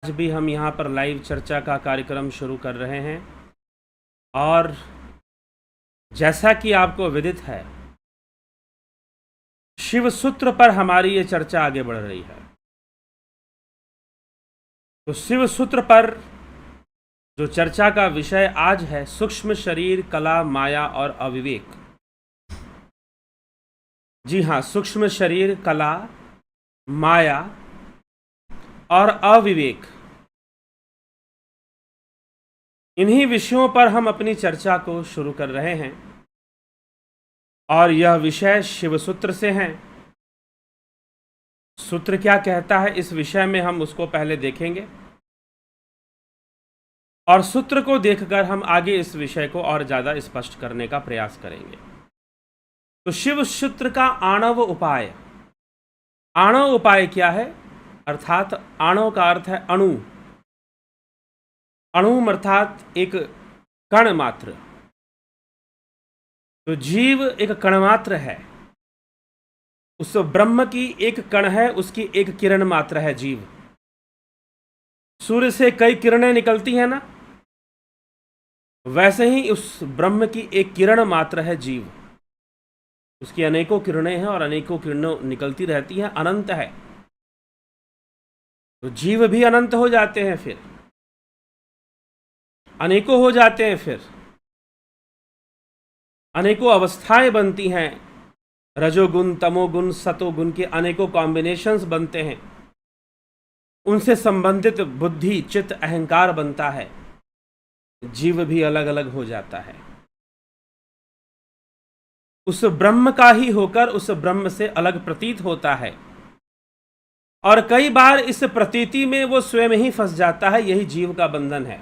आज भी हम यहाँ पर लाइव चर्चा का कार्यक्रम शुरू कर रहे हैं और जैसा कि आपको विदित है, शिव सूत्र पर हमारी ये चर्चा आगे बढ़ रही है। तो शिव सूत्र पर जो चर्चा का विषय आज है, सूक्ष्म शरीर, कला, माया और अविवेक। जी हाँ, सूक्ष्म शरीर, कला, माया और अविवेक, इन्हीं विषयों पर हम अपनी चर्चा को शुरू कर रहे हैं और यह विषय शिव सूत्र से हैं। सूत्र क्या कहता है इस विषय में हम उसको पहले देखेंगे और सूत्र को देखकर हम आगे इस विषय को और ज़्यादा स्पष्ट करने का प्रयास करेंगे। तो शिव सूत्र का आणव उपाय, आणव उपाय क्या है? अर्थात आणव का अर्थ है अणु, अणु अर्थात एक कण मात्र। तो जीव एक कण मात्र है, उस ब्रह्म की एक कण है, उसकी एक किरण मात्र है जीव। सूर्य से कई किरणें निकलती हैं ना, वैसे ही उस ब्रह्म की एक किरण मात्र है जीव। उसकी अनेकों किरणें हैं और अनेकों किरणें निकलती रहती हैं, अनंत है। तो जीव भी अनंत हो जाते हैं, फिर अनेकों हो जाते हैं, फिर अनेकों अवस्थाएं बनती हैं। रजोगुण, तमोगुण, सतोगुण के अनेकों कॉम्बिनेशंस बनते हैं। उनसे संबंधित बुद्धि, चित्त, अहंकार बनता है। जीव भी अलग अलग हो जाता है, उस ब्रह्म का ही होकर उस ब्रह्म से अलग प्रतीत होता है और कई बार इस प्रतीति में वो स्वयं ही फंस जाता है। यही जीव का बंधन है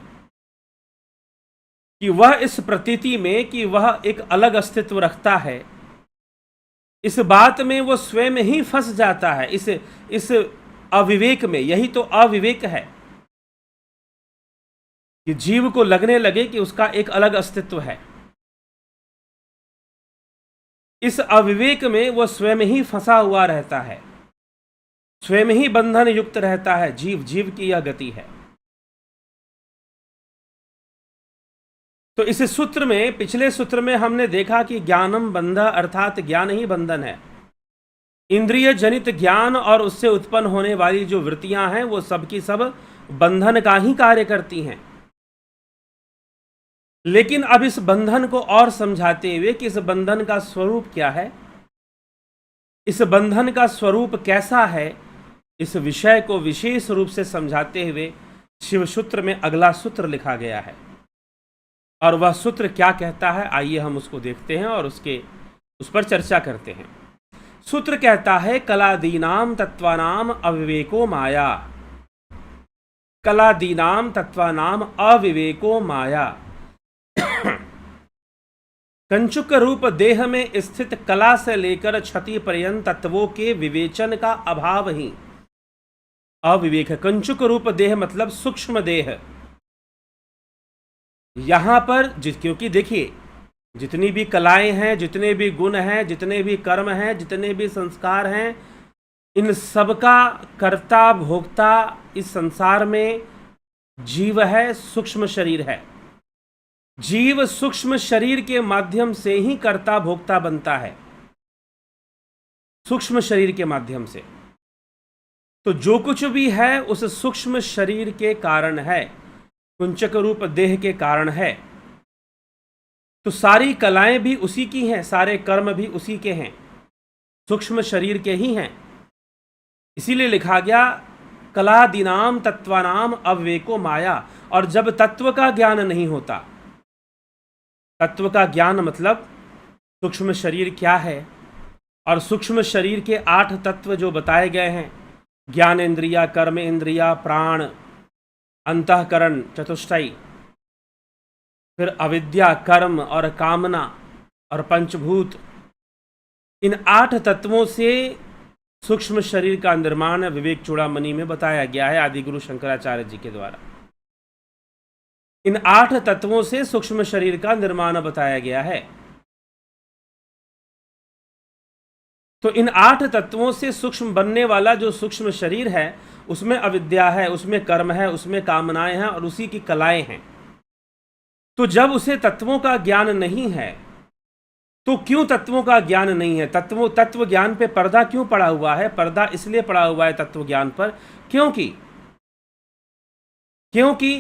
कि वह इस प्रतीति में कि वह एक अलग अस्तित्व रखता है, इस बात में वो स्वयं ही फंस जाता है, इस अविवेक में। यही तो अविवेक है कि जीव को लगने लगे कि उसका एक अलग अस्तित्व है। इस अविवेक में वो स्वयं ही फंसा हुआ रहता है, स्वयं ही बंधन युक्त रहता है। जीव की यह गति है। तो इस सूत्र में, पिछले सूत्र में हमने देखा कि ज्ञानम बंध अर्थात ज्ञान ही बंधन है। इंद्रिय जनित ज्ञान और उससे उत्पन्न होने वाली जो वृत्तियां हैं वो सब की सब बंधन का ही कार्य करती हैं। लेकिन अब इस बंधन को और समझाते हुए कि इस बंधन का स्वरूप क्या है, इस बंधन का स्वरूप कैसा है, इस विषय को विशेष रूप से समझाते हुए शिव सूत्र में अगला सूत्र लिखा गया है। और वह सूत्र क्या कहता है, आइए हम उसको देखते हैं और उस पर चर्चा करते हैं। सूत्र कहता है, कलादीनाम तत्वानाम अविवेको माया। कलादीनाम तत्वानाम अविवेको माया। कंचुक रूप देह में स्थित कला से लेकर क्षति पर्यंत तत्वों के विवेचन का अभाव ही अविवेक है। कंचुक रूप देह मतलब सूक्ष्म देह। यहां पर क्योंकि देखिए, जितनी भी कलाएं हैं, जितने भी गुण हैं, जितने भी कर्म हैं, जितने भी संस्कार हैं, इन सबका कर्ता भोक्ता इस संसार में जीव है, सूक्ष्म शरीर है। जीव सूक्ष्म शरीर के माध्यम से ही कर्ता भोक्ता बनता है, सूक्ष्म शरीर के माध्यम से। तो जो कुछ भी है उस सूक्ष्म शरीर के कारण है, कुंचक रूप देह के कारण है। तो सारी कलाएं भी उसी की हैं, सारे कर्म भी उसी के हैं, सूक्ष्म शरीर के ही हैं। इसीलिए लिखा गया, कलादीनाम तत्वानाम अविवेको माया। और जब तत्व का ज्ञान नहीं होता, तत्व का ज्ञान मतलब सूक्ष्म शरीर क्या है और सूक्ष्म शरीर के 8 तत्व जो बताए गए हैं, ज्ञान इंद्रिया, कर्म इंद्रिया, प्राण, अंतःकरण, चतुष्टय, फिर अविद्या, कर्म और कामना और पंचभूत, इन 8 तत्वों से सूक्ष्म शरीर का निर्माण विवेक चूड़ामणि में बताया गया है आदिगुरु शंकराचार्य जी के द्वारा। इन 8 तत्वों से सूक्ष्म शरीर का निर्माण बताया गया है। तो इन 8 तत्वों से सूक्ष्म बनने वाला जो सूक्ष्म शरीर है, उसमें अविद्या है, उसमें कर्म है, उसमें कामनाएं हैं और उसी की कलाएं हैं। तो जब उसे तत्वों का ज्ञान नहीं है, तो क्यों तत्वों का ज्ञान नहीं है? तत्व ज्ञान पे पर्दा क्यों पड़ा हुआ है? पर्दा इसलिए पड़ा हुआ है तत्व ज्ञान पर क्योंकि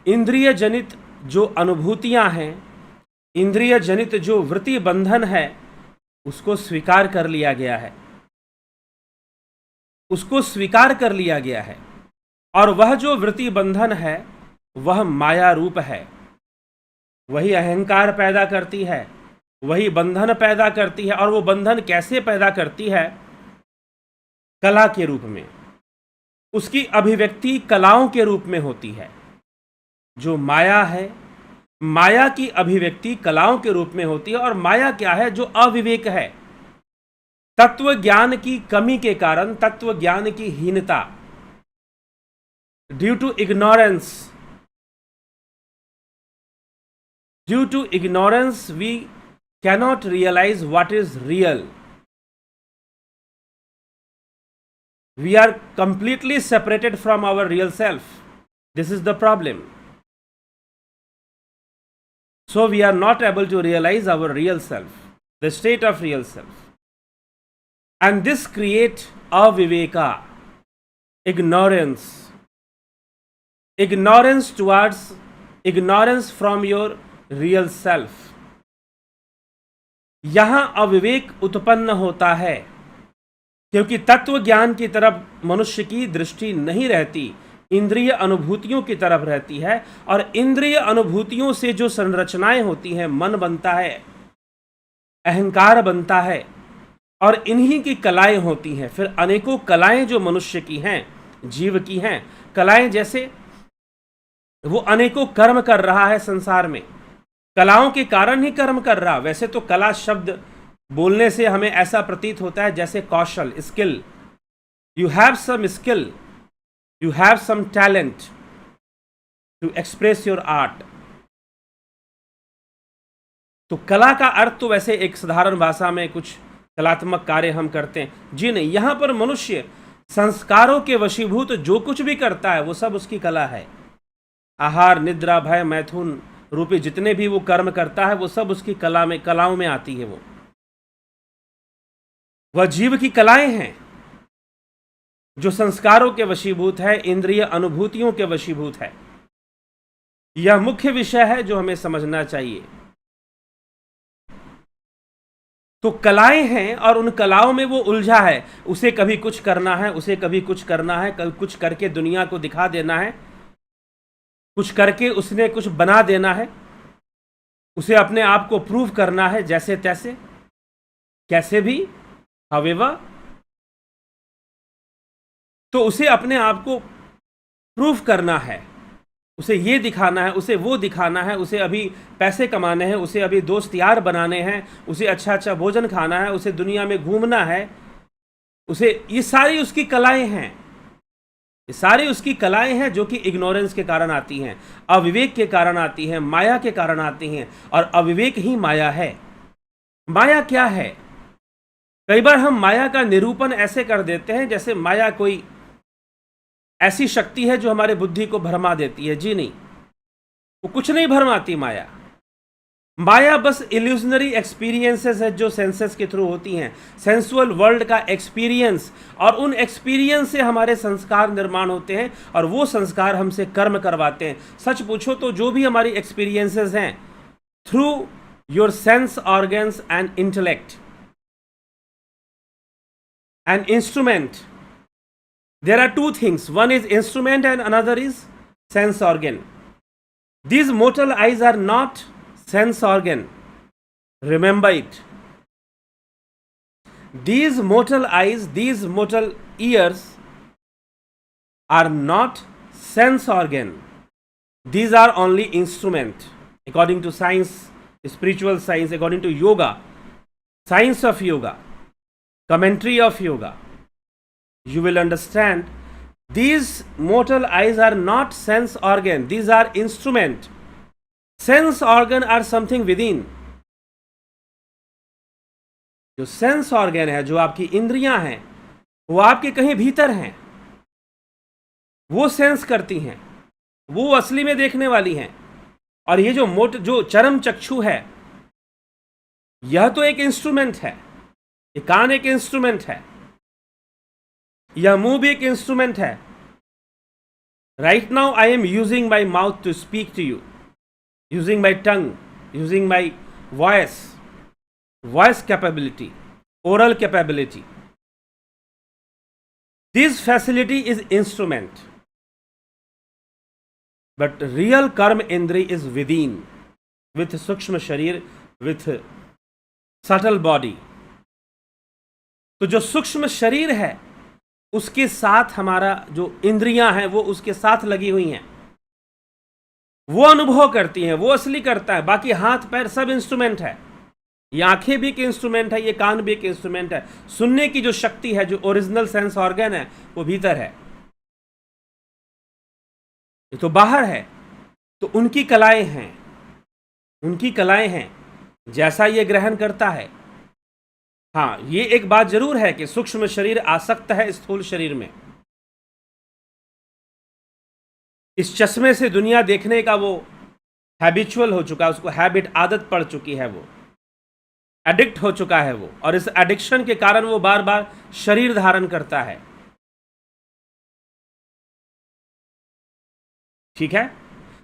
इंद्रिय जनित जो अनुभूतियां हैं, इंद्रिय जनित जो वृत्ति बंधन है, उसको स्वीकार कर लिया गया है, उसको स्वीकार कर लिया गया है। और वह जो वृत्ति बंधन है वह माया रूप है, वही अहंकार पैदा करती है, वही बंधन पैदा करती है। और वो बंधन कैसे पैदा करती है? कला के रूप में, उसकी अभिव्यक्ति कलाओं के रूप में होती है। जो माया है, माया की अभिव्यक्ति कलाओं के रूप में होती है। और माया क्या है? जो अविवेक है, तत्व ज्ञान की कमी के कारण, तत्व ज्ञान की हीनता, due to ignorance we cannot realize what is real. We are completely separated from our real self. This is the problem. So we are not able to realize our real self, the state of real self. And this creates aviveka, ignorance from your real self. यहां अविवेक उत्पन्न होता है क्योंकि तत्व ज्ञान की तरफ मनुष्य की दृष्टि नहीं रहती, इंद्रिय अनुभूतियों की तरफ रहती है। और इंद्रिय अनुभूतियों से जो संरचनाएं होती हैं, मन बनता है, अहंकार बनता है, और इन्हीं की कलाएं होती हैं। फिर अनेकों कलाएं जो मनुष्य की हैं, जीव की हैं, कलाएं जैसे वो अनेकों कर्म कर रहा है संसार में, कलाओं के कारण ही कर्म कर रहा। वैसे तो कला शब्द बोलने से हमें ऐसा प्रतीत होता है जैसे कौशल, skill, you have some skill, you have some talent to express your art. तो कला का अर्थ तो वैसे एक साधारण भाषा में कुछ कलात्मक कार्य हम करते हैं, जी नहीं। यहां पर मनुष्य संस्कारों के वशीभूत जो कुछ भी करता है वो सब उसकी कला है। आहार, निद्रा, भय, मैथुन रूपी जितने भी वो कर्म करता है वो सब उसकी कलाओं में आती है। वह जीव की कलाएं हैं जो संस्कारों के वशीभूत है, इंद्रिय अनुभूतियों के वशीभूत है। यह मुख्य विषय है जो हमें समझना चाहिए। तो कलाएं हैं और उन कलाओं में वो उलझा है, उसे कभी कुछ करना है, उसे कभी कुछ करना है, कभी कुछ करके दुनिया को दिखा देना है, कुछ करके उसने कुछ बना देना है, उसे अपने आप को प्रूव करना है जैसे तैसे, कैसे भी, however। तो उसे अपने आप को प्रूव करना है, उसे ये दिखाना है, उसे वो दिखाना है, उसे अभी पैसे कमाने हैं, उसे अभी दोस्त यार बनाने हैं, उसे अच्छा अच्छा भोजन खाना है, उसे दुनिया में घूमना है, उसे, ये सारी उसकी कलाएं हैं। ये सारी उसकी कलाएं हैं जो कि इग्नोरेंस के कारण आती हैं, अविवेक के कारण आती हैं, माया के कारण आती हैं। और अविवेक ही माया है। माया क्या है? कई बार हम माया का निरूपण ऐसे कर देते हैं जैसे माया कोई ऐसी शक्ति है जो हमारे बुद्धि को भरमा देती है। जी नहीं, वो कुछ नहीं भरमाती माया। माया बस इल्यूजनरी एक्सपीरियंसेस है जो सेंसेस के थ्रू होती हैं, सेंसुअल वर्ल्ड का एक्सपीरियंस, और उन एक्सपीरियंस से हमारे संस्कार निर्माण होते हैं और वो संस्कार हमसे कर्म करवाते हैं। सच पूछो तो जो भी हमारी एक्सपीरियंसेस हैं through your sense organs and intellect and instrument, there are two things, one is instrument and another is sense organ. These mortal eyes are not sense organ. Remember it. These mortal eyes, these mortal ears are not sense organ. These are only instrument. According to science, spiritual science, according to yoga, science of yoga, commentary of yoga, you will understand these mortal eyes are not sense organ. These are instrument. Sense organ are something within. जो sense organ है, जो आपकी इंद्रियां हैं, वो आपके कहीं भीतर हैं। वो सेंस करती हैं, वो असली में देखने वाली हैं। और ये जो चरम चक्षु है, यह तो एक इंस्ट्रूमेंट है, ये कान एक इंस्ट्रूमेंट है, यह मुंह भी एक इंस्ट्रूमेंट है। Right now I am using my mouth to speak to you, using my tongue, using my voice capability, oral capability. This facility is instrument, but real कर्म इंद्री is within, with सूक्ष्म शरीर, with subtle body. तो जो सूक्ष्म शरीर है उसके साथ हमारा जो इंद्रियां हैं वो उसके साथ लगी हुई हैं, वो अनुभव करती हैं, वो असली करता है। बाकी हाथ पैर सब इंस्ट्रूमेंट है, ये आंखें भी एक इंस्ट्रूमेंट है, ये कान भी एक इंस्ट्रूमेंट है। सुनने की जो शक्ति है, जो ओरिजिनल सेंस ऑर्गन है, वो भीतर है, ये तो बाहर है। तो उनकी कलाएं हैं, उनकी कलाएं हैं, जैसा ये ग्रहण करता है। हाँ, ये एक बात जरूर है कि सूक्ष्म शरीर आसक्त है स्थूल शरीर में। इस चश्मे से दुनिया देखने का वो हैबिचुअल हो चुका है, उसको हैबिट, आदत पड़ चुकी है, वो एडिक्ट हो चुका है वो, और इस एडिक्शन के कारण वो बार बार शरीर धारण करता है। ठीक है,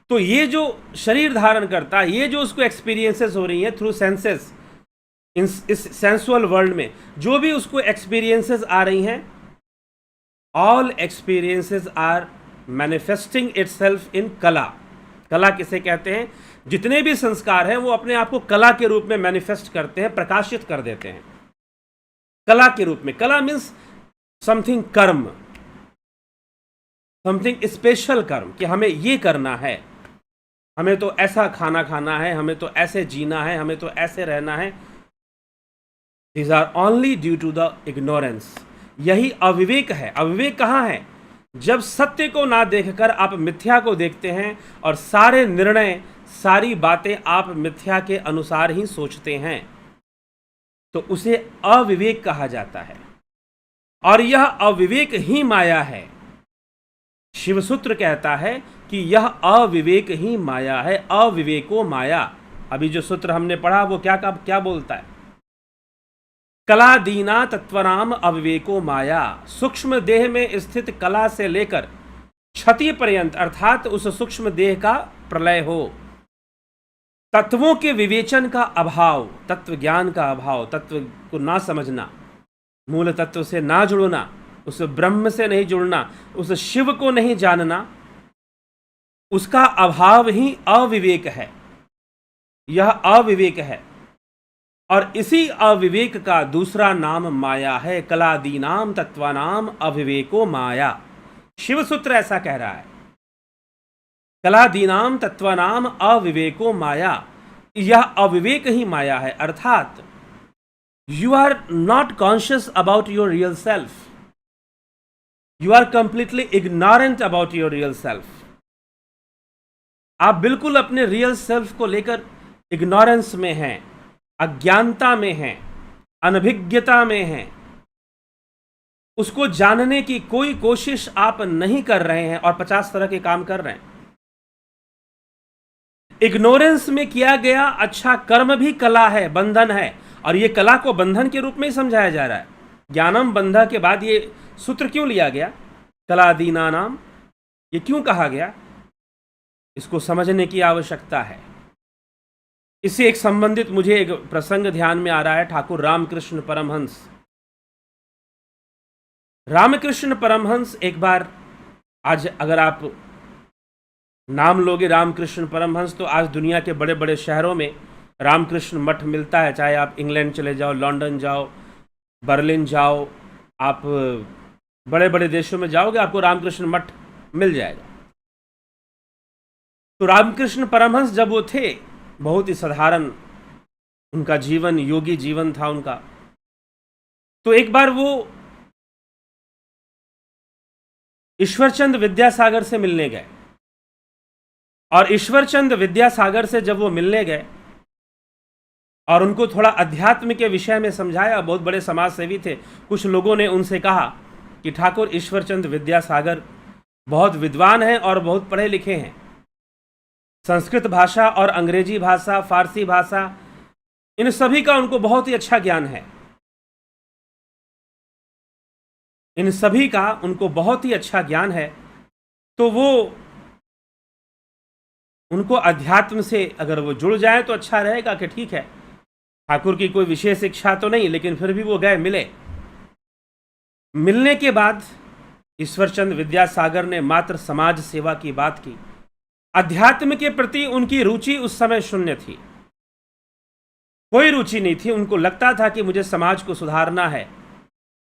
तो ये जो शरीर धारण करता है, ये जो उसको एक्सपीरियंसेस हो रही हैं थ्रू सेंसेस, इस सेंसुअल वर्ल्ड में जो भी उसको एक्सपीरियंसेस आ रही हैं, all experiences are manifesting itself in कला। कला किसे कहते हैं? जितने भी संस्कार हैं वो अपने आप को कला के रूप में मैनिफेस्ट करते हैं, प्रकाशित कर देते हैं कला के रूप में। कला मीन्स समथिंग कर्म, समथिंग स्पेशल कर्म, कि हमें ये करना है, हमें तो ऐसा खाना खाना है, हमें तो ऐसे जीना है, हमें तो ऐसे रहना है। These are only due to the ignorance. यही अविवेक है। अविवेक कहाँ है? जब सत्य को ना देखकर आप मिथ्या को देखते हैं और सारे निर्णय, सारी बातें आप मिथ्या के अनुसार ही सोचते हैं, तो उसे अविवेक कहा जाता है। और यह अविवेक ही माया है। शिवसूत्र कहता है कि यह अविवेक ही माया है, अविवेको माया। अभी जो सूत्र हमने पढ़ा वो क्या बोलता है? कला दीना तत्वनाम अविवेको माया। सूक्ष्म देह में स्थित कला से लेकर क्षति पर्यंत, अर्थात उस सूक्ष्म देह का प्रलय हो। तत्वों के विवेचन का अभाव, तत्व ज्ञान का अभाव, तत्व को ना समझना, मूल तत्व से ना जुड़ना, उस ब्रह्म से नहीं जुड़ना, उस शिव को नहीं जानना, उसका अभाव ही अविवेक है। यह अविवेक है। और इसी अविवेक का दूसरा नाम माया है। कलादीनाम तत्वानाम अविवेको माया। शिव सूत्र ऐसा कह रहा है, कलादीनाम तत्वानाम अविवेको माया। यह अविवेक ही माया है, अर्थात you are not conscious about your real self, you are completely ignorant about your real self. आप बिल्कुल अपने रियल सेल्फ को लेकर इग्नोरेंस में हैं, अज्ञानता में हैं, अनभिज्ञता में हैं। उसको जानने की कोई कोशिश आप नहीं कर रहे हैं और 50 तरह के काम कर रहे हैं। इग्नोरेंस में किया गया अच्छा कर्म भी कला है, बंधन है। और ये कला को बंधन के रूप में ही समझाया जा रहा है। ज्ञानम बंधा के बाद ये सूत्र क्यों लिया गया? कलादीना नाम, ये क्यों कहा गया? इसको समझने की आवश्यकता है। इससे एक संबंधित मुझे एक प्रसंग ध्यान में आ रहा है। ठाकुर रामकृष्ण परमहंस, रामकृष्ण परमहंस एक बार, आज अगर आप नाम लोगे रामकृष्ण परमहंस, तो आज दुनिया के बड़े बड़े शहरों में रामकृष्ण मठ मिलता है। चाहे आप इंग्लैंड चले जाओ, लंदन जाओ, बर्लिन जाओ, आप बड़े बड़े देशों में जाओगे, आपको रामकृष्ण मठ मिल जाएगा। तो रामकृष्ण परमहंस जब वो थे, बहुत ही साधारण उनका जीवन, योगी जीवन था उनका। तो एक बार वो ईश्वरचंद विद्यासागर से मिलने गए, और ईश्वरचंद विद्यासागर से जब वो मिलने गए और उनको थोड़ा अध्यात्म के विषय में समझाया, बहुत बड़े समाज सेवी थे, कुछ लोगों ने उनसे कहा कि ठाकुर ईश्वरचंद विद्यासागर बहुत विद्वान हैं और बहुत पढ़े लिखे हैं। संस्कृत भाषा और अंग्रेजी भाषा, फारसी भाषा, इन सभी का उनको बहुत ही अच्छा ज्ञान है। इन सभी का उनको बहुत ही अच्छा ज्ञान है। तो वो उनको अध्यात्म से अगर वो जुड़ जाए तो अच्छा रहेगा कि ठीक है, ठाकुर की कोई विशेष इच्छा तो नहीं, लेकिन फिर भी वो गए, मिले। मिलने के बाद ईश्वरचंद विद्यासागर ने मात्र समाज सेवा की बात की। अध्यात्म के प्रति उनकी रुचि उस समय शून्य थी, कोई रुचि नहीं थी। उनको लगता था कि मुझे समाज को सुधारना है,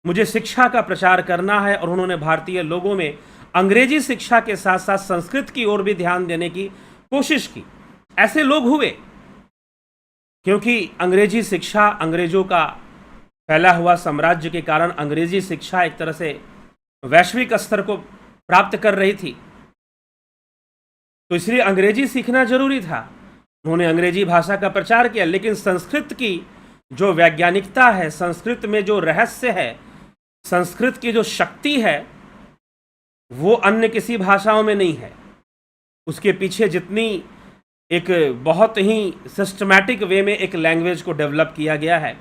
मुझे शिक्षा का प्रचार करना है, और उन्होंने भारतीय लोगों में अंग्रेजी शिक्षा के साथ साथ संस्कृत की ओर भी ध्यान देने की कोशिश की। ऐसे लोग हुए क्योंकि अंग्रेजी शिक्षा, अंग्रेजों का फैला हुआ साम्राज्य के कारण अंग्रेजी शिक्षा एक तरह से वैश्विक स्तर को प्राप्त कर रही थी, तो इसलिए अंग्रेजी सीखना जरूरी था। उन्होंने अंग्रेजी भाषा का प्रचार किया, लेकिन संस्कृत की जो वैज्ञानिकता है, संस्कृत में जो रहस्य है, संस्कृत की जो शक्ति है, वो अन्य किसी भाषाओं में नहीं है। उसके पीछे जितनी एक बहुत ही सिस्टमैटिक वे में एक लैंग्वेज को डेवलप किया गया है।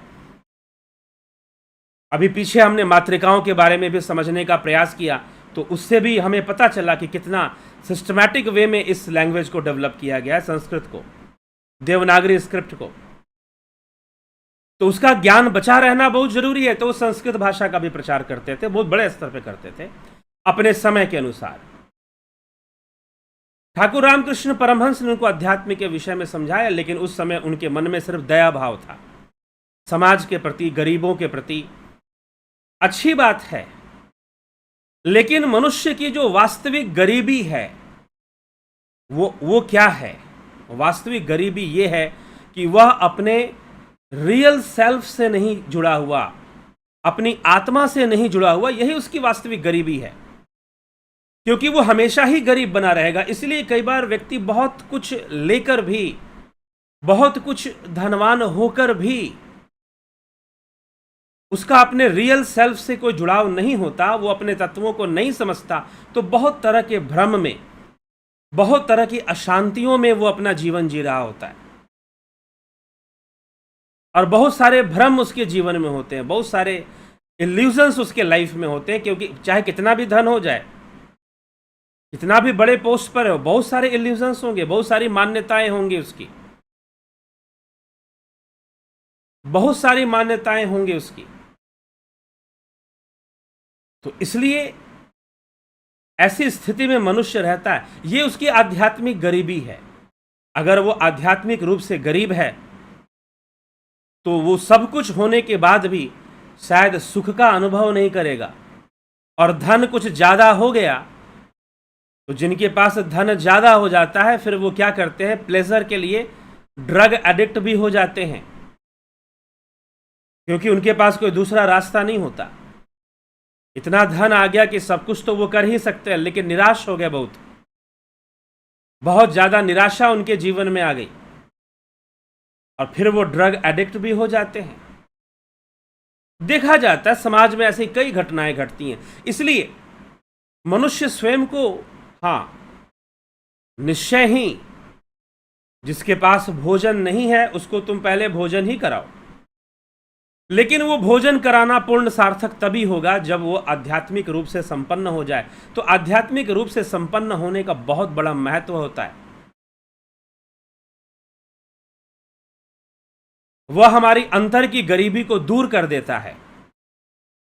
अभी पीछे हमने मातृकाओं के बारे में भी समझने का प्रयास किया, तो उससे भी हमें पता चला कि कितना सिस्टमैटिक वे में इस लैंग्वेज को डेवलप किया गया है, संस्कृत को, देवनागरी स्क्रिप्ट को। तो उसका ज्ञान बचा रहना बहुत जरूरी है। तो वो संस्कृत भाषा का भी प्रचार करते थे, बहुत बड़े स्तर पे करते थे, अपने समय के अनुसार। ठाकुर रामकृष्ण परमहंस ने उनको अध्यात्म के विषय में समझाया, लेकिन उस समय उनके मन में सिर्फ दया भाव था, समाज के प्रति, गरीबों के प्रति। अच्छी बात है, लेकिन मनुष्य की जो वास्तविक गरीबी है वो क्या है? वास्तविक गरीबी ये है कि वह अपने रियल सेल्फ से नहीं जुड़ा हुआ, अपनी आत्मा से नहीं जुड़ा हुआ। यही उसकी वास्तविक गरीबी है, क्योंकि वो हमेशा ही गरीब बना रहेगा। इसलिए कई बार व्यक्ति बहुत कुछ लेकर भी, बहुत कुछ धनवान होकर भी उसका अपने रियल सेल्फ से कोई जुड़ाव नहीं होता, वो अपने तत्वों को नहीं समझता, तो बहुत तरह के भ्रम में, बहुत तरह की अशांतियों में वो अपना जीवन जी रहा होता है। और बहुत सारे भ्रम उसके जीवन में होते हैं, बहुत सारे इल्यूजन्स उसके लाइफ में होते हैं, क्योंकि चाहे कितना भी धन हो जाए, कितना भी बड़े पोस्ट पर हो, बहुत सारे इल्यूजन्स होंगे, बहुत सारी मान्यताएं होंगी उसकी, बहुत सारी मान्यताएं होंगी उसकी। तो इसलिए ऐसी स्थिति में मनुष्य रहता है, ये उसकी आध्यात्मिक गरीबी है। अगर वो आध्यात्मिक रूप से गरीब है तो वो सब कुछ होने के बाद भी शायद सुख का अनुभव नहीं करेगा। और धन कुछ ज़्यादा हो गया तो जिनके पास धन ज़्यादा हो जाता है, फिर वो क्या करते हैं, प्लेजर के लिए ड्रग एडिक्ट भी हो जाते हैं, क्योंकि उनके पास कोई दूसरा रास्ता नहीं होता। इतना धन आ गया कि सब कुछ तो वो कर ही सकते हैं, लेकिन निराश हो गए, बहुत ज़्यादा निराशा उनके जीवन में आ गई, और फिर वो ड्रग एडिक्ट भी हो जाते हैं। देखा जाता है समाज में ऐसी कई घटनाएं घटती हैं। इसलिए मनुष्य स्वयं को, हाँ, निश्चय ही, जिसके पास भोजन नहीं है उसको तुम पहले भोजन ही कराओ, लेकिन वो भोजन कराना पूर्ण सार्थक तभी होगा जब वो आध्यात्मिक रूप से संपन्न हो जाए। तो आध्यात्मिक रूप से संपन्न होने का बहुत बड़ा महत्व होता है। वह हमारी अंतर की गरीबी को दूर कर देता है।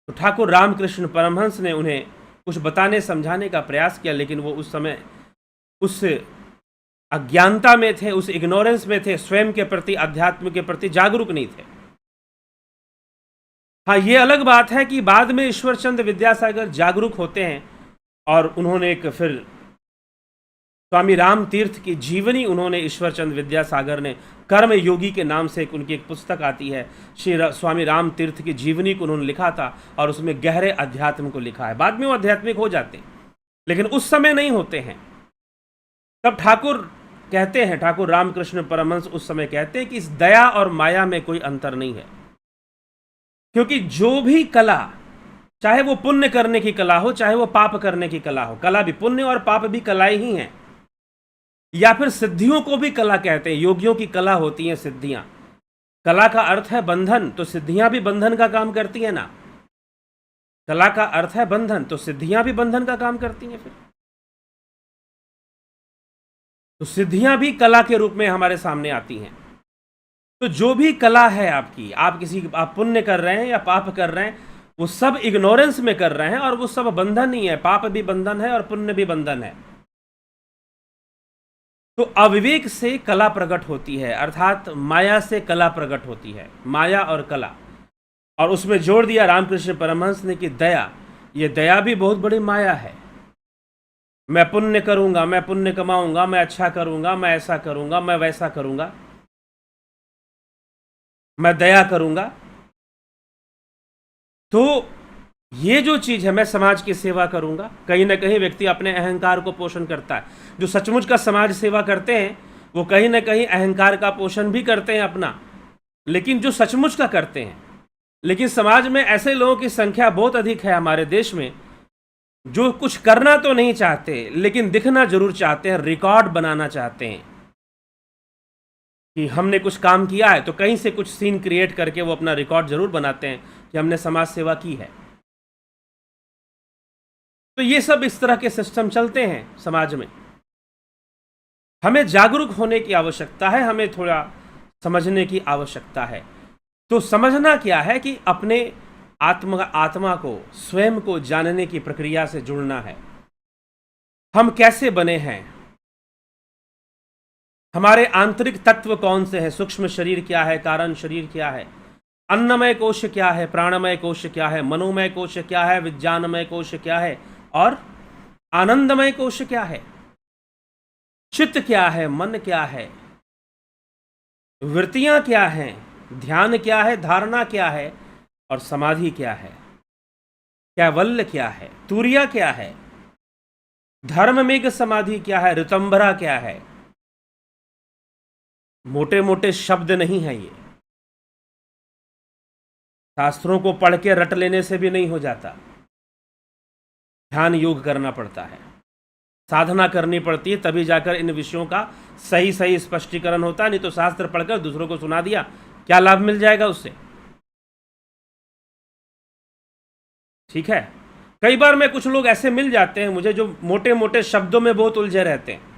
तो ठाकुर रामकृष्ण परमहंस ने उन्हें कुछ बताने समझाने का प्रयास किया, लेकिन वो उस समय उस अज्ञानता में थे, उस इग्नोरेंस में थे, स्वयं के प्रति, अध्यात्म के प्रति जागरूक नहीं थे। हाँ, ये अलग बात है कि बाद में ईश्वरचंद विद्यासागर जागरूक होते हैं और उन्होंने एक फिर स्वामी राम तीर्थ की जीवनी, उन्होंने ईश्वरचंद विद्यासागर ने कर्म योगी के नाम से उनकी एक पुस्तक आती है, स्वामी राम तीर्थ की जीवनी को उन्होंने लिखा था और उसमें गहरे अध्यात्म को लिखा है। बाद में वो आध्यात्मिक हो जाते हैं, लेकिन उस समय नहीं होते हैं। तब ठाकुर कहते हैं, ठाकुर रामकृष्ण परमहंस उस समय कहते हैं कि इस दया और माया में कोई अंतर नहीं है, क्योंकि जो भी कला, चाहे वो पुण्य करने की कला हो, चाहे वो पाप करने की कला हो। कला भी पुण्य और पाप भी कलाएं ही हैं। या फिर सिद्धियों को भी कला कहते हैं। योगियों की कला होती हैं सिद्धियां। कला का अर्थ है बंधन, तो सिद्धियां भी बंधन का काम करती हैं ना। कला का अर्थ है बंधन, तो सिद्धियां भी बंधन का काम करती हैं। फिर तो सिद्धियां भी कला के रूप में हमारे सामने आती हैं। तो जो भी कला है आपकी, आप पुण्य कर रहे हैं या पाप कर रहे हैं, वो सब इग्नोरेंस में कर रहे हैं और वो सब बंधन ही है। पाप भी बंधन है और पुण्य भी बंधन है। तो अविवेक से कला प्रकट होती है, अर्थात माया से कला प्रकट होती है। माया और कला, और उसमें जोड़ दिया रामकृष्ण परमहंस ने कि दया, ये दया भी बहुत बड़ी माया है। मैं पुण्य करूंगा, मैं पुण्य कमाऊंगा, मैं अच्छा करूंगा, मैं ऐसा करूंगा, मैं वैसा करूंगा, मैं दया करूंगा। तो ये जो चीज है, मैं समाज की सेवा करूंगा, कहीं ना कहीं व्यक्ति अपने अहंकार को पोषण करता है। जो सचमुच का समाज सेवा करते हैं वो कहीं ना कहीं अहंकार का पोषण भी करते हैं अपना, लेकिन जो सचमुच का करते हैं। लेकिन समाज में ऐसे लोगों की संख्या बहुत अधिक है हमारे देश में, जो कुछ करना तो नहीं चाहते लेकिन दिखना जरूर चाहते हैं, रिकॉर्ड बनाना चाहते हैं कि हमने कुछ काम किया है। तो कहीं से कुछ सीन क्रिएट करके वो अपना रिकॉर्ड जरूर बनाते हैं कि हमने समाज सेवा की है। तो ये सब इस तरह के सिस्टम चलते हैं समाज में। हमें जागरूक होने की आवश्यकता है, हमें थोड़ा समझने की आवश्यकता है। तो समझना क्या है कि अपने आत्मा को, स्वयं को जानने की प्रक्रिया से जुड़ना है। हम कैसे बने हैं, हमारे आंतरिक तत्व कौन से हैं, सूक्ष्म शरीर क्या है, कारण शरीर क्या है, अन्नमय कोश क्या है, प्राणमय कोश क्या है, मनोमय कोश क्या है, विज्ञानमय कोश क्या है, और आनंदमय कोश क्या है, चित्त क्या है, मन क्या है, वृत्तियां क्या हैं, ध्यान क्या है, धारणा क्या है, और समाधि क्या है, कैवल्य क्या है, तुरिया क्या है, धर्ममेघ समाधि क्या है, ऋतंभरा क्या है। मोटे मोटे शब्द नहीं है ये, शास्त्रों को पढ़ के रट लेने से भी नहीं हो जाता। ध्यान योग करना पड़ता है, साधना करनी पड़ती है, तभी जाकर इन विषयों का सही सही स्पष्टीकरण होता है। नहीं तो शास्त्र पढ़कर दूसरों को सुना दिया, क्या लाभ मिल जाएगा उससे। ठीक है, कई बार मैं कुछ लोग ऐसे मिल जाते हैं मुझे जो मोटे मोटे शब्दों में बहुत उलझे रहते हैं,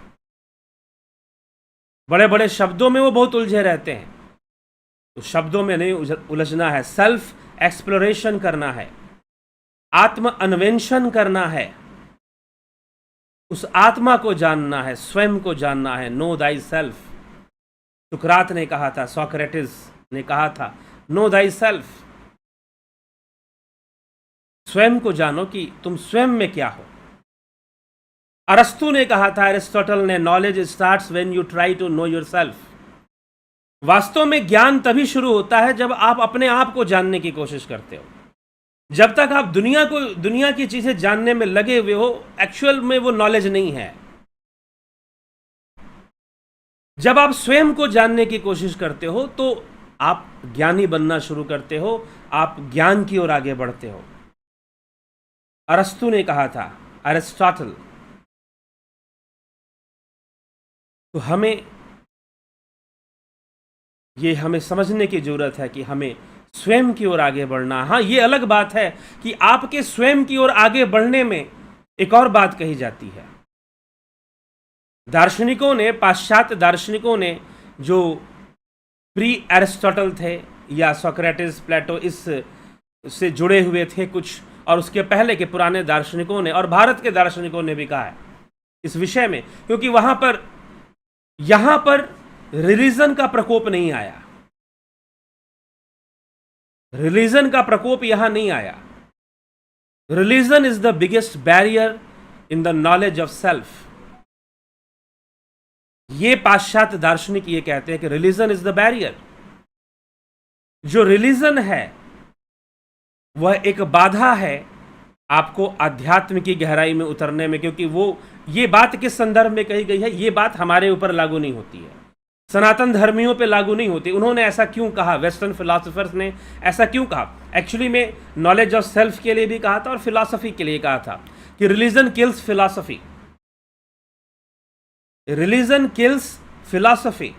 बड़े बड़े शब्दों में वो बहुत उलझे रहते हैं। तो शब्दों में नहीं उलझना है, सेल्फ एक्सप्लोरेशन करना है, आत्म अन्वेषण करना है, उस आत्मा को जानना है, स्वयं को जानना है। नो दाई सेल्फ, सुकरात ने कहा था, सोक्रेटिस ने कहा था, नो दाई सेल्फ। स्वयं को जानो कि तुम स्वयं में क्या हो। अरस्तु ने कहा था, एरिस्टोटल ने, knowledge starts when you try to know yourself. वास्तव में ज्ञान तभी शुरू होता है जब आप अपने आप को जानने की कोशिश करते हो। जब तक आप दुनिया की चीजें जानने में लगे हुए हो, एक्चुअल में वो नॉलेज नहीं है। जब आप स्वयं को जानने की कोशिश करते हो तो आप ज्ञानी बनना शुरू करते हो, आप ज्ञान की ओर आगे बढ़ते हो। अरस्तु ने कहा था, एरिस्टोटल। तो हमें समझने की जरूरत है कि हमें स्वयं की ओर आगे बढ़ना। हाँ, ये अलग बात है कि आपके स्वयं की ओर आगे बढ़ने में एक और बात कही जाती है। दार्शनिकों ने, पाश्चात्य दार्शनिकों ने, जो प्री एरिस्टोटल थे या सोक्रेटिस, प्लेटो, इससे जुड़े हुए थे कुछ, और उसके पहले के पुराने दार्शनिकों ने और भारत के दार्शनिकों ने भी कहा है इस विषय में, क्योंकि यहां पर रिलीजन का प्रकोप नहीं आया। रिलीजन का प्रकोप यहां नहीं आया। Religion is the biggest barrier in the knowledge of self. ये पाश्चात्य दार्शनिक ये कहते हैं कि रिलीजन इज द बैरियर। जो रिलीजन है वह एक बाधा है आपको अध्यात्म की गहराई में उतरने में, क्योंकि ये बात किस संदर्भ में कही गई है, ये बात हमारे ऊपर लागू नहीं होती है। सनातन धर्मियों पे लागू नहीं होती। उन्होंने ऐसा क्यों कहा, वेस्टर्न फिलोसोफर्स ने ऐसा क्यों कहा? एक्चुअली में नॉलेज ऑफ सेल्फ के लिए भी कहा था और फिलॉसफी के लिए कहा था कि religion kills philosophy, religion kills philosophy.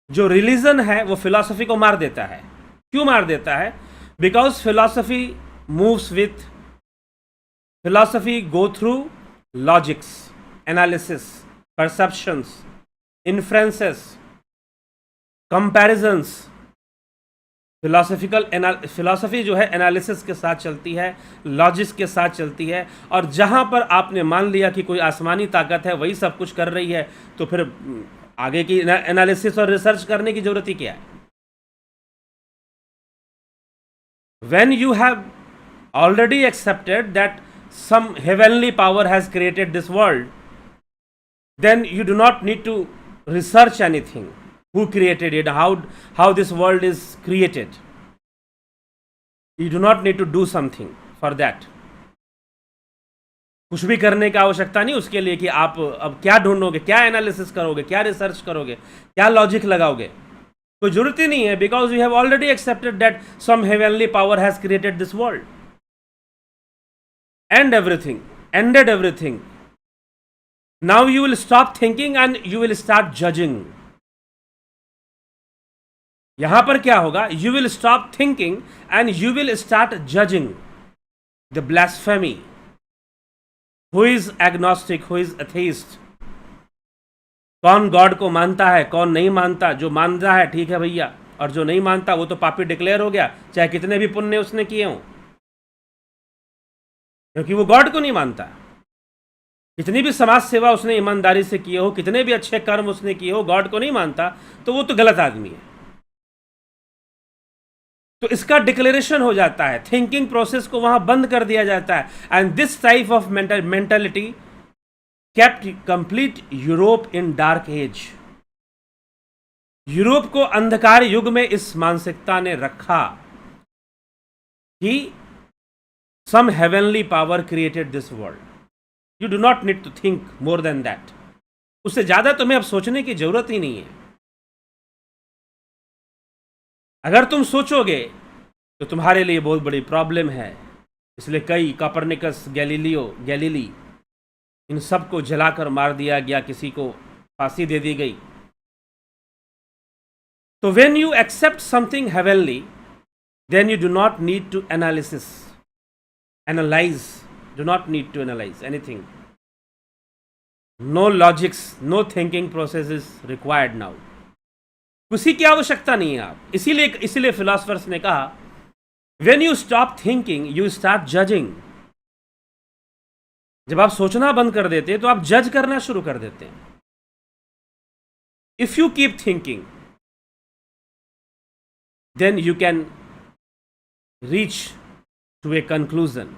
जो रिलीजन है वो फिलॉसफी को मार देता है। क्यों मार देता है? Because philosophy moves with, philosophy go through logics, analysis, perceptions, inferences, comparisons. Philosophy जो है एनालिसिस के साथ चलती है, लॉजिक्स के साथ चलती है, और जहां पर आपने मान लिया कि कोई आसमानी ताकत है वही सब कुछ कर रही है, तो फिर आगे की एनालिसिस और रिसर्च करने की जरूरत ही क्या है? When you have already accepted that some heavenly power has created this world, then you do not need to research anything. Who created it? How this world is created? You do not need to do something for that. कुछ भी करने की आवश्यकता नहीं उसके लिए कि आप अब क्या ढूंढोगे, क्या एनालिसिस करोगे, क्या रिसर्च करोगे, क्या लॉजिक लगाओगे। कोई जरूरत ही नहीं है, because you have already accepted that some heavenly power has created this world and everything, ended everything. Now you will stop thinking and you will start judging. यहां पर क्या होगा? You will stop thinking and you will start judging the blasphemy. Who is agnostic, who is atheist? कौन God को मानता है, कौन नहीं मानता? जो मानता है ठीक है भैया, और जो नहीं मानता वो तो पापी डिक्लेयर हो गया, चाहे कितने भी पुण्य उसने किए हों, क्योंकि वो गॉड को नहीं मानता। कितनी भी समाज सेवा उसने ईमानदारी से किए हो, कितने भी अच्छे कर्म उसने किए हो, गॉड को नहीं मानता तो वो तो गलत आदमी है। तो इसका डिक्लेरेशन हो जाता है, थिंकिंग प्रोसेस को वहां बंद कर दिया जाता है। And this type of mentality kept complete Europe in dark age। Europe को अंधकार युग में इस मानसिकता ने रखा कि some heavenly power created this world, you do not need to think more than that। उससे ज्यादा तुम्हें अब सोचने की जरूरत ही नहीं है। अगर तुम सोचोगे तो तुम्हारे लिए बहुत बड़ी प्रॉब्लम है। इसलिए कई कोपरनिकस, गैलीली, इन सब को जलाकर मार दिया गया, किसी को फांसी दे दी गई। तो when you accept something heavenly, then you do not need to analyse, do not need to analyse anything. No logics, no thinking process is required now. किसी की आवश्यकता नहीं है आप। इसीलिए फिलोसफर्स ने कहा, when you stop thinking you start judging. जब आप सोचना बंद कर देते हैं तो आप जज करना शुरू कर देते हैं। If you keep thinking then you can reach to a conclusion,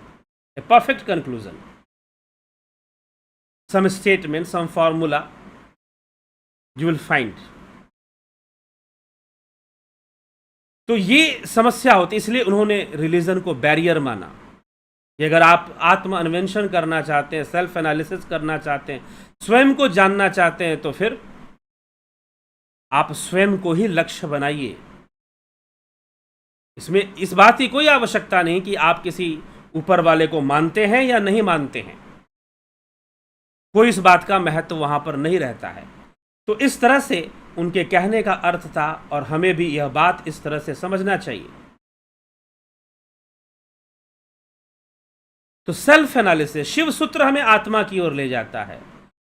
a perfect conclusion, some statement, some formula you will find. तो ये समस्या होती, इसलिए उन्होंने रिलीजन को बैरियर माना कि अगर आप आत्म अन्वेषण करना चाहते हैं, सेल्फ एनालिसिस करना चाहते हैं, स्वयं को जानना चाहते हैं, तो फिर आप स्वयं को ही लक्ष्य बनाइए। इसमें इस बात की कोई आवश्यकता नहीं कि आप किसी ऊपर वाले को मानते हैं या नहीं मानते हैं। कोई इस बात का महत्व वहां पर नहीं रहता है। तो इस तरह से उनके कहने का अर्थ था, और हमें भी यह बात इस तरह से समझना चाहिए। तो सेल्फ एनालिसिस, शिव सूत्र हमें आत्मा की ओर ले जाता है,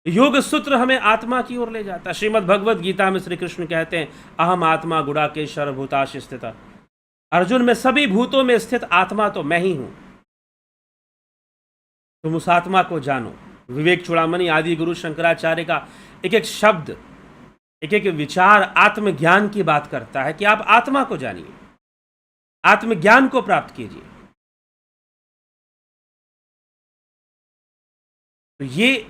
योग सूत्र हमें आत्मा की ओर ले जाता है। श्रीमद् भगवद गीता में श्री कृष्ण कहते हैं, अहम आत्मा गुड़ाकेश सर्वभूताश स्थित। अर्जुन, में सभी भूतों में स्थित आत्मा तो मैं ही हूं। तुम उस आत्मा को जानो। विवेक चूड़ामणि आदि गुरु शंकराचार्य का एक एक शब्द, एक एक विचार आत्मज्ञान की बात करता है कि आप आत्मा को जानिए, आत्मज्ञान को प्राप्त कीजिए। तो ये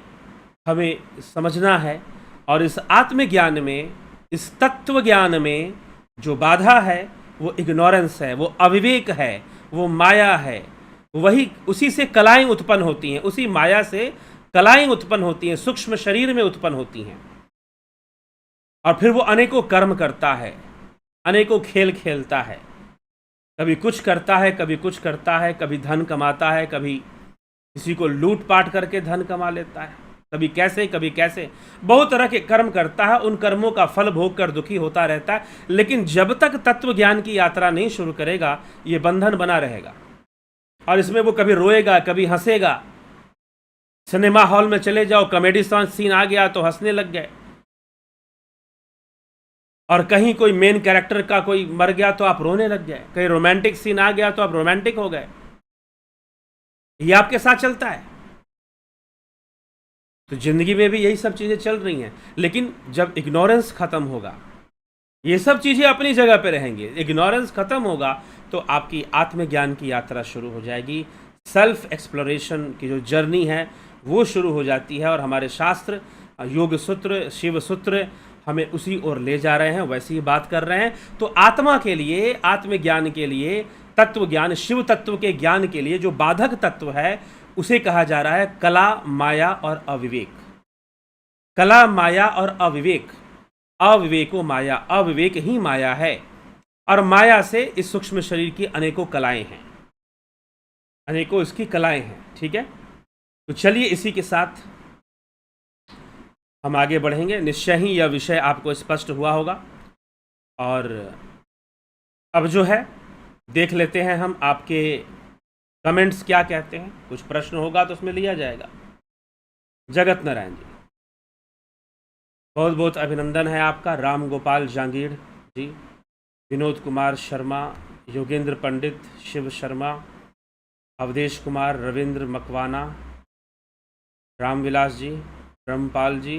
हमें समझना है। और इस आत्मज्ञान में, इस तत्व ज्ञान में जो बाधा है वो इग्नोरेंस है, वो अविवेक है, वो माया है। वही, उसी से कलाएं उत्पन्न होती हैं, उसी माया से कलाएं उत्पन्न होती हैं, सूक्ष्म शरीर में उत्पन्न होती हैं। और फिर वो अनेकों कर्म करता है, अनेकों खेल खेलता है, कभी कुछ करता है, कभी कुछ करता है, कभी धन कमाता है, कभी किसी को लूट पाट करके धन कमा लेता है, कभी कैसे कभी कैसे, बहुत तरह के कर्म करता है। उन कर्मों का फल भोग कर दुखी होता रहता है, लेकिन जब तक तत्व ज्ञान की यात्रा नहीं शुरू करेगा ये बंधन बना रहेगा और इसमें वो कभी रोएगा, कभी हंसेगा। सिनेमा हॉल में चले जाओ, कॉमेडी सीन आ गया तो हंसने लग गए, और कहीं कोई मेन कैरेक्टर का कोई मर गया तो आप रोने लग गए, कहीं रोमांटिक सीन आ गया तो आप रोमांटिक हो गए। ये आपके साथ चलता है। तो जिंदगी में भी यही सब चीजें चल रही हैं, लेकिन जब इग्नोरेंस खत्म होगा, ये सब चीजें अपनी जगह पे रहेंगी, इग्नोरेंस खत्म होगा तो आपकी आत्मज्ञान की यात्रा शुरू हो जाएगी। सेल्फ एक्सप्लोरेशन की जो जर्नी है वो शुरू हो जाती है, और हमारे शास्त्र, योग सूत्र, शिव सूत्र हमें उसी ओर ले जा रहे हैं, वैसी ही बात कर रहे हैं। तो आत्मा के लिए, आत्मज्ञान के लिए, तत्व ज्ञान, शिव तत्व के ज्ञान के लिए जो बाधक तत्व है उसे कहा जा रहा है कला, माया और अविवेक। कला, माया और अविवेक। अविवेको माया, अविवेक ही माया है, और माया से इस सूक्ष्म शरीर की अनेकों कलाएं हैं, अनेकों इसकी कलाएं हैं। ठीक है, तो चलिए इसी के साथ हम आगे बढ़ेंगे। निश्चय ही यह विषय आपको स्पष्ट हुआ होगा, और अब जो है देख लेते हैं हम आपके कमेंट्स क्या कहते हैं। कुछ प्रश्न होगा तो उसमें लिया जाएगा। जगत नारायण जी, बहुत बहुत अभिनंदन है आपका। राम गोपाल जांगीर जी, विनोद कुमार शर्मा, योगेंद्र पंडित, शिव शर्मा, अवधेश कुमार, रविंद्र मकवाना, रामविलास जी, ब्रह्मपाल जी,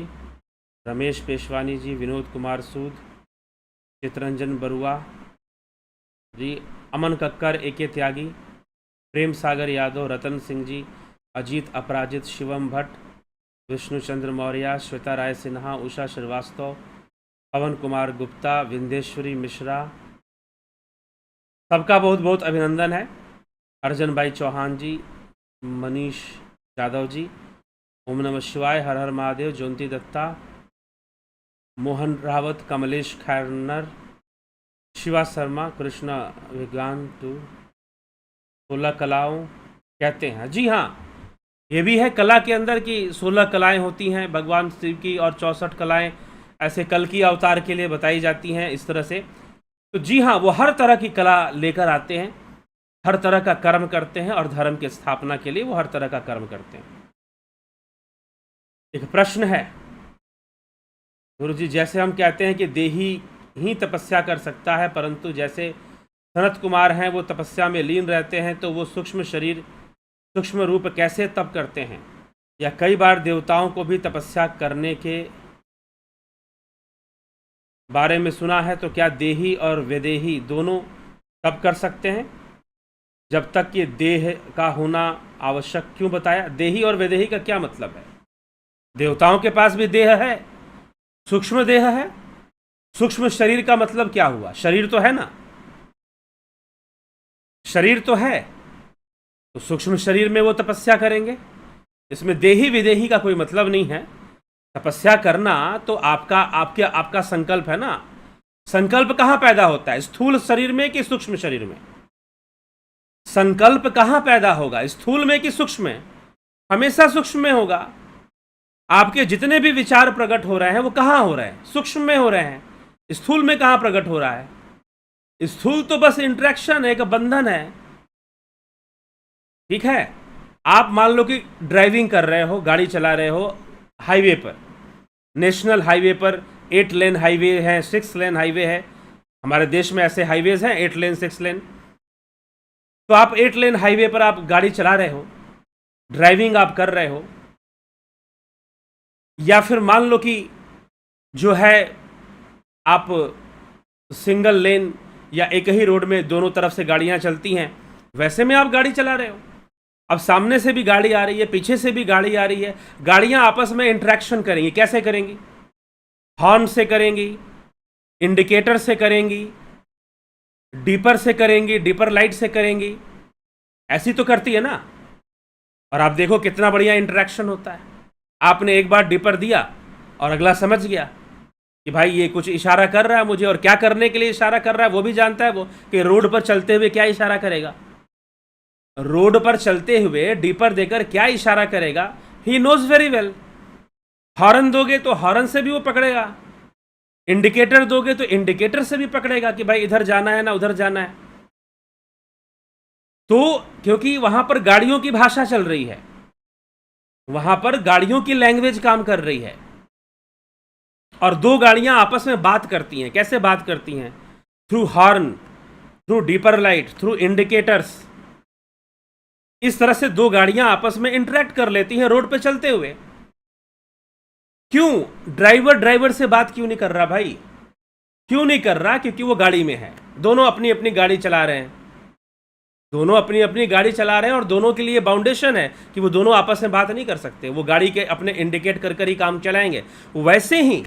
रमेश पेशवानी जी, विनोद कुमार सूद, चितरंजन बरुआ जी, अमन कक्कर, एके त्यागी, प्रेम सागर यादव, रतन सिंह जी, अजीत अपराजित, शिवम भट्ट, विष्णुचंद्र मौर्य, श्वेता राय सिन्हा, उषा श्रीवास्तव, पवन कुमार गुप्ता, विंदेश्वरी मिश्रा, सबका बहुत बहुत अभिनंदन है। अर्जन भाई चौहान जी, मनीष यादव जी, ओम नमः शिवाय, हर हर महादेव, ज्योति दत्ता, मोहन रावत, कमलेश खैरनर, शिवा शर्मा, कृष्णा विज्ञान टू, 16 कलाओं कहते हैं। जी हाँ, ये भी है कला के अंदर की 16 कलाएं होती हैं भगवान शिव की, और 64 कलाएं ऐसे कल की अवतार के लिए बताई जाती हैं इस तरह से। तो जी हाँ, वो हर तरह की कला लेकर आते हैं, हर तरह का कर्म करते हैं, और धर्म की स्थापना के लिए वो हर तरह का कर्म करते हैं। एक प्रश्न है, गुरु जी, जैसे हम कहते हैं कि देही ही तपस्या कर सकता है, परंतु जैसे सनत कुमार हैं वो तपस्या में लीन रहते हैं, तो वो सूक्ष्म शरीर, सूक्ष्म रूप कैसे तप करते हैं? या कई बार देवताओं को भी तपस्या करने के बारे में सुना है, तो क्या देही और विदेही दोनों तप कर सकते हैं? जब तक कि देह का होना आवश्यक क्यों बताया? देही और विदेही का क्या मतलब है? देवताओं के पास भी देह है, सूक्ष्म देह है। सूक्ष्म शरीर का मतलब क्या हुआ? शरीर तो है ना, शरीर तो है, तो सूक्ष्म शरीर में वो तपस्या करेंगे। इसमें देही विदेही का कोई मतलब नहीं है। तपस्या करना तो आपका संकल्प है ना। संकल्प कहाँ पैदा होता है? स्थूल शरीर में कि सूक्ष्म शरीर में? संकल्प कहाँ पैदा होगा, स्थूल में कि सूक्ष्म में? हमेशा सूक्ष्म में होगा। आपके जितने भी विचार प्रकट हो रहे हैं वो कहाँ हो रहे हैं? सूक्ष्म में हो रहे हैं। स्थूल में कहाँ प्रकट हो रहा है? स्थूल तो बस इंटरेक्शन है, एक बंधन है। ठीक है, आप मान लो कि ड्राइविंग कर रहे हो, गाड़ी चला रहे हो हाईवे पर, नेशनल हाईवे पर, 8 लेन हाईवे है, 6 लेन हाईवे है। हमारे देश में ऐसे हाईवेज हैं 8 लेन 6 लेन। तो आप 8 लेन हाईवे पर आप गाड़ी चला रहे हो, ड्राइविंग आप कर रहे हो। या फिर मान लो कि जो है आप सिंगल लेन या एक ही रोड में दोनों तरफ से गाड़ियां चलती हैं, वैसे में आप गाड़ी चला रहे हो। अब सामने से भी गाड़ी आ रही है, पीछे से भी गाड़ी आ रही है, गाड़ियां आपस में इंटरेक्शन करेंगी। कैसे करेंगी? हॉर्न से करेंगी, इंडिकेटर से करेंगी, डीपर से करेंगी, डीपर लाइट से करेंगी, ऐसी तो करती है ना। और आप देखो कितना बढ़िया इंटरेक्शन होता है। आपने एक बार डीपर दिया और अगला समझ गया, कि भाई ये कुछ इशारा कर रहा है मुझे, और क्या करने के लिए इशारा कर रहा है वो भी जानता है वो, कि रोड पर चलते हुए क्या इशारा करेगा, रोड पर चलते हुए डीपर देकर क्या इशारा करेगा, he knows very well. Horn दोगे तो हॉर्न से भी वो पकड़ेगा, इंडिकेटर दोगे तो इंडिकेटर से भी पकड़ेगा कि भाई इधर जाना है ना उधर जाना है। तो क्योंकि वहां पर गाड़ियों की भाषा चल रही है, वहां पर गाड़ियों की लैंग्वेज काम कर रही है, और दो गाड़ियां आपस में बात करती हैं। कैसे बात करती हैं? Through horn, through deeper light, through indicators. इस तरह से दो गाड़ियां आपस में इंटरेक्ट कर लेती हैं रोड पे चलते हुए। क्यों? ड्राइवर से बात क्यों नहीं कर रहा भाई? क्यों नहीं कर रहा? क्योंकि वो गाड़ी में है, दोनों अपनी अपनी गाड़ी चला रहे हैं, दोनों अपनी अपनी गाड़ी चला रहे हैं, और दोनों के लिए बाउंडेशन है कि वो दोनों आपस में बात नहीं कर सकते, वो गाड़ी के अपने इंडिकेट कर कर ही काम चलाएंगे। वैसे ही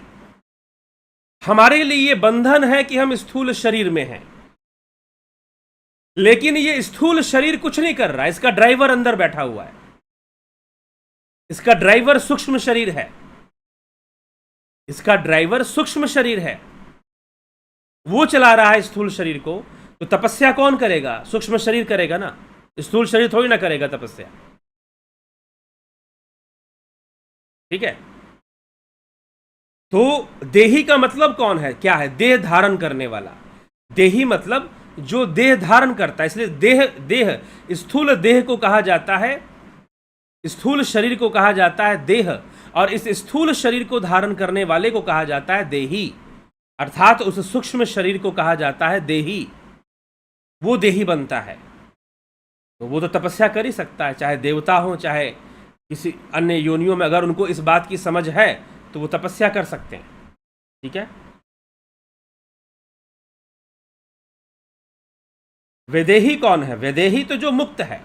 हमारे लिए ये बंधन है कि हम स्थूल शरीर में हैं, लेकिन ये स्थूल शरीर कुछ नहीं कर रहा, इसका ड्राइवर अंदर बैठा हुआ है, इसका ड्राइवर सूक्ष्म शरीर है, इसका ड्राइवर सूक्ष्म शरीर है, वो चला रहा है स्थूल शरीर को। तो तपस्या कौन करेगा? सूक्ष्म शरीर करेगा ना, स्थूल शरीर थोड़ी ना करेगा तपस्या। ठीक है? तो देही का मतलब कौन है? क्या है? देह धारण करने वाला। देही मतलब जो देह धारण करता है, इसलिए देह स्थूल देह को कहा जाता है, स्थूल शरीर को कहा जाता है देह, और इस स्थूल शरीर को धारण करने वाले को कहा जाता है देही, अर्थात उस सूक्ष्म शरीर को कहा जाता है देही। वो देही बनता है, तो वो तो तपस्या कर ही सकता है, चाहे देवता हो चाहे किसी अन्य योनियों में, अगर उनको इस बात की समझ है तो वो तपस्या कर सकते हैं। ठीक है? वैदेही कौन है? वैदेही तो जो मुक्त है,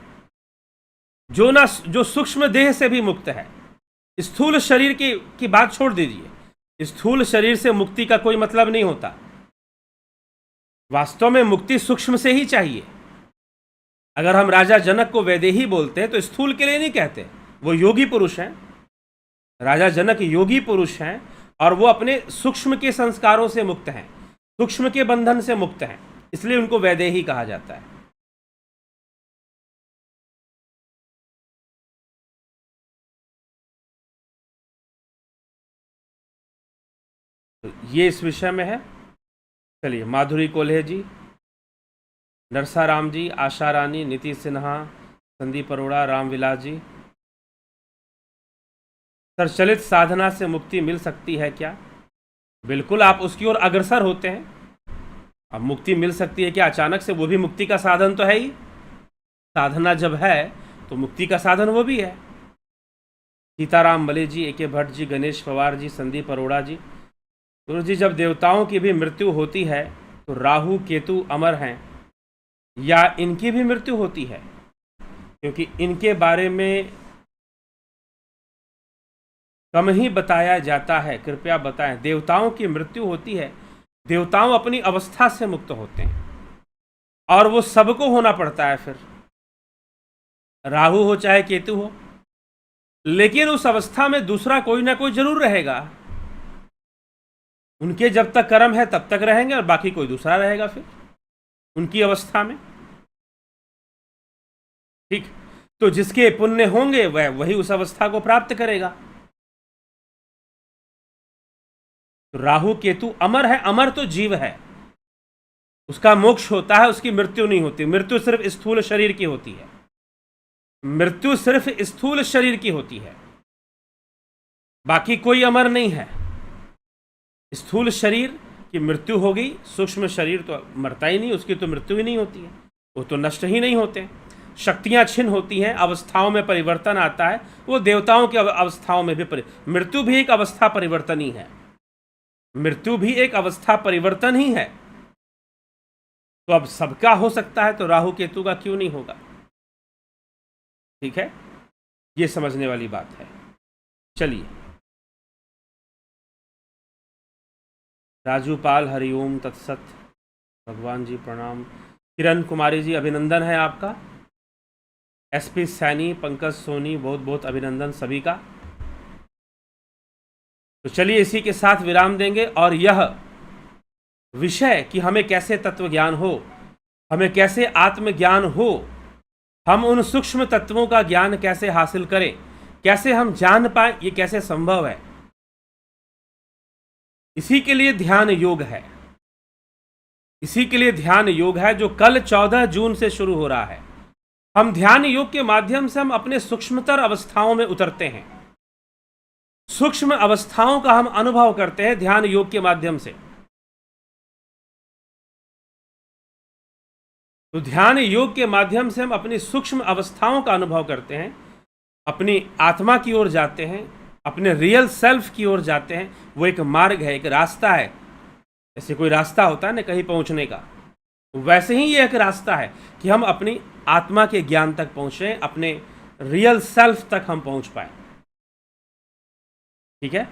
जो सूक्ष्म देह से भी मुक्त है। स्थूल शरीर की बात छोड़ दीजिए, स्थूल शरीर से मुक्ति का कोई मतलब नहीं होता। वास्तव में मुक्ति सूक्ष्म से ही चाहिए। अगर हम राजा जनक को वैदेही बोलते हैं तो स्थूल के लिए नहीं कहते, वो योगी पुरुष हैं, राजा जनक योगी पुरुष हैं, और वो अपने सूक्ष्म के संस्कारों से मुक्त हैं, सूक्ष्म के बंधन से मुक्त हैं, इसलिए उनको वैदेही कहा जाता है। तो ये इस विषय में है। चलिए, माधुरी कोल्हे जी, नरसाराम जी, आशा रानी, नीति सिन्हा, संदीप अरोड़ा, रामविलास जी। सर, चलित साधना से मुक्ति मिल सकती है क्या? बिल्कुल, आप उसकी ओर अग्रसर होते हैं। अब मुक्ति मिल सकती है क्या अचानक से? वो भी मुक्ति का साधन तो है ही। साधना जब है तो मुक्ति का साधन वो भी है। सीताराम मले जी, ए के भट्ट जी, गणेश पवार जी, संदीप अरोड़ा जी। गुरु जी, जब देवताओं की भी मृत्यु होती है तो राहु केतु अमर हैं, या इनकी भी मृत्यु होती है? क्योंकि इनके बारे में कम ही बताया जाता है, कृपया बताएं। देवताओं की मृत्यु होती है, देवताओं अपनी अवस्था से मुक्त होते हैं, और वो सबको होना पड़ता है, फिर राहु हो चाहे केतु हो, लेकिन उस अवस्था में दूसरा कोई ना कोई जरूर रहेगा। उनके जब तक कर्म है तब तक रहेंगे, और बाकी कोई दूसरा रहेगा फिर उनकी अवस्था में। ठीक? तो जिसके पुण्य होंगे वह वही उस अवस्था को प्राप्त करेगा। तो राहु केतु अमर है, अमर तो जीव है, उसका मोक्ष होता है, उसकी मृत्यु नहीं होती। मृत्यु सिर्फ स्थूल शरीर की होती है, मृत्यु सिर्फ स्थूल शरीर की होती है, बाकी कोई अमर नहीं है। स्थूल शरीर की मृत्यु होगी, सूक्ष्म शरीर तो मरता ही नहीं, उसकी तो मृत्यु ही नहीं होती है, वो तो नष्ट ही नहीं होते। शक्तियां छिन्न होती हैं, अवस्थाओं में परिवर्तन आता है, वो देवताओं की अवस्थाओं में भी मृत्यु भी एक अवस्था परिवर्तन ही है, मृत्यु भी एक अवस्था परिवर्तन ही है। तो अब सबका हो सकता है, तो राहु केतु का क्यों नहीं होगा? ठीक है, ये समझने वाली बात है। चलिए, राजू पाल, हरिओम तत्सत, भगवान जी प्रणाम। किरण कुमारी जी, अभिनंदन है आपका। एसपी सैनी, पंकज सोनी, बहुत बहुत अभिनंदन सभी का। तो चलिए इसी के साथ विराम देंगे, और यह विषय कि हमें कैसे तत्व ज्ञान हो, हमें कैसे आत्मज्ञान हो, हम उन सूक्ष्म तत्वों का ज्ञान कैसे हासिल करें, कैसे हम जान पाए, ये कैसे संभव है, इसी के लिए ध्यान योग है। इसी के लिए ध्यान योग है जो कल 14 जून से शुरू हो रहा है। हम ध्यान योग के माध्यम से हम अपने सूक्ष्मतर अवस्थाओं में उतरते हैं, सूक्ष्म अवस्थाओं का हम अनुभव करते हैं ध्यान योग के माध्यम से। तो ध्यान योग के माध्यम से हम अपनी सूक्ष्म अवस्थाओं का अनुभव करते हैं, अपनी आत्मा की ओर जाते हैं, अपने रियल सेल्फ की ओर जाते हैं। वो एक मार्ग है, एक रास्ता है। जैसे कोई रास्ता होता है ना कहीं पहुंचने का, वैसे ही ये एक रास्ता है कि हम अपनी आत्मा के ज्ञान तक पहुंचे, अपने रियल सेल्फ तक हम पहुंच पाए। ठीक है,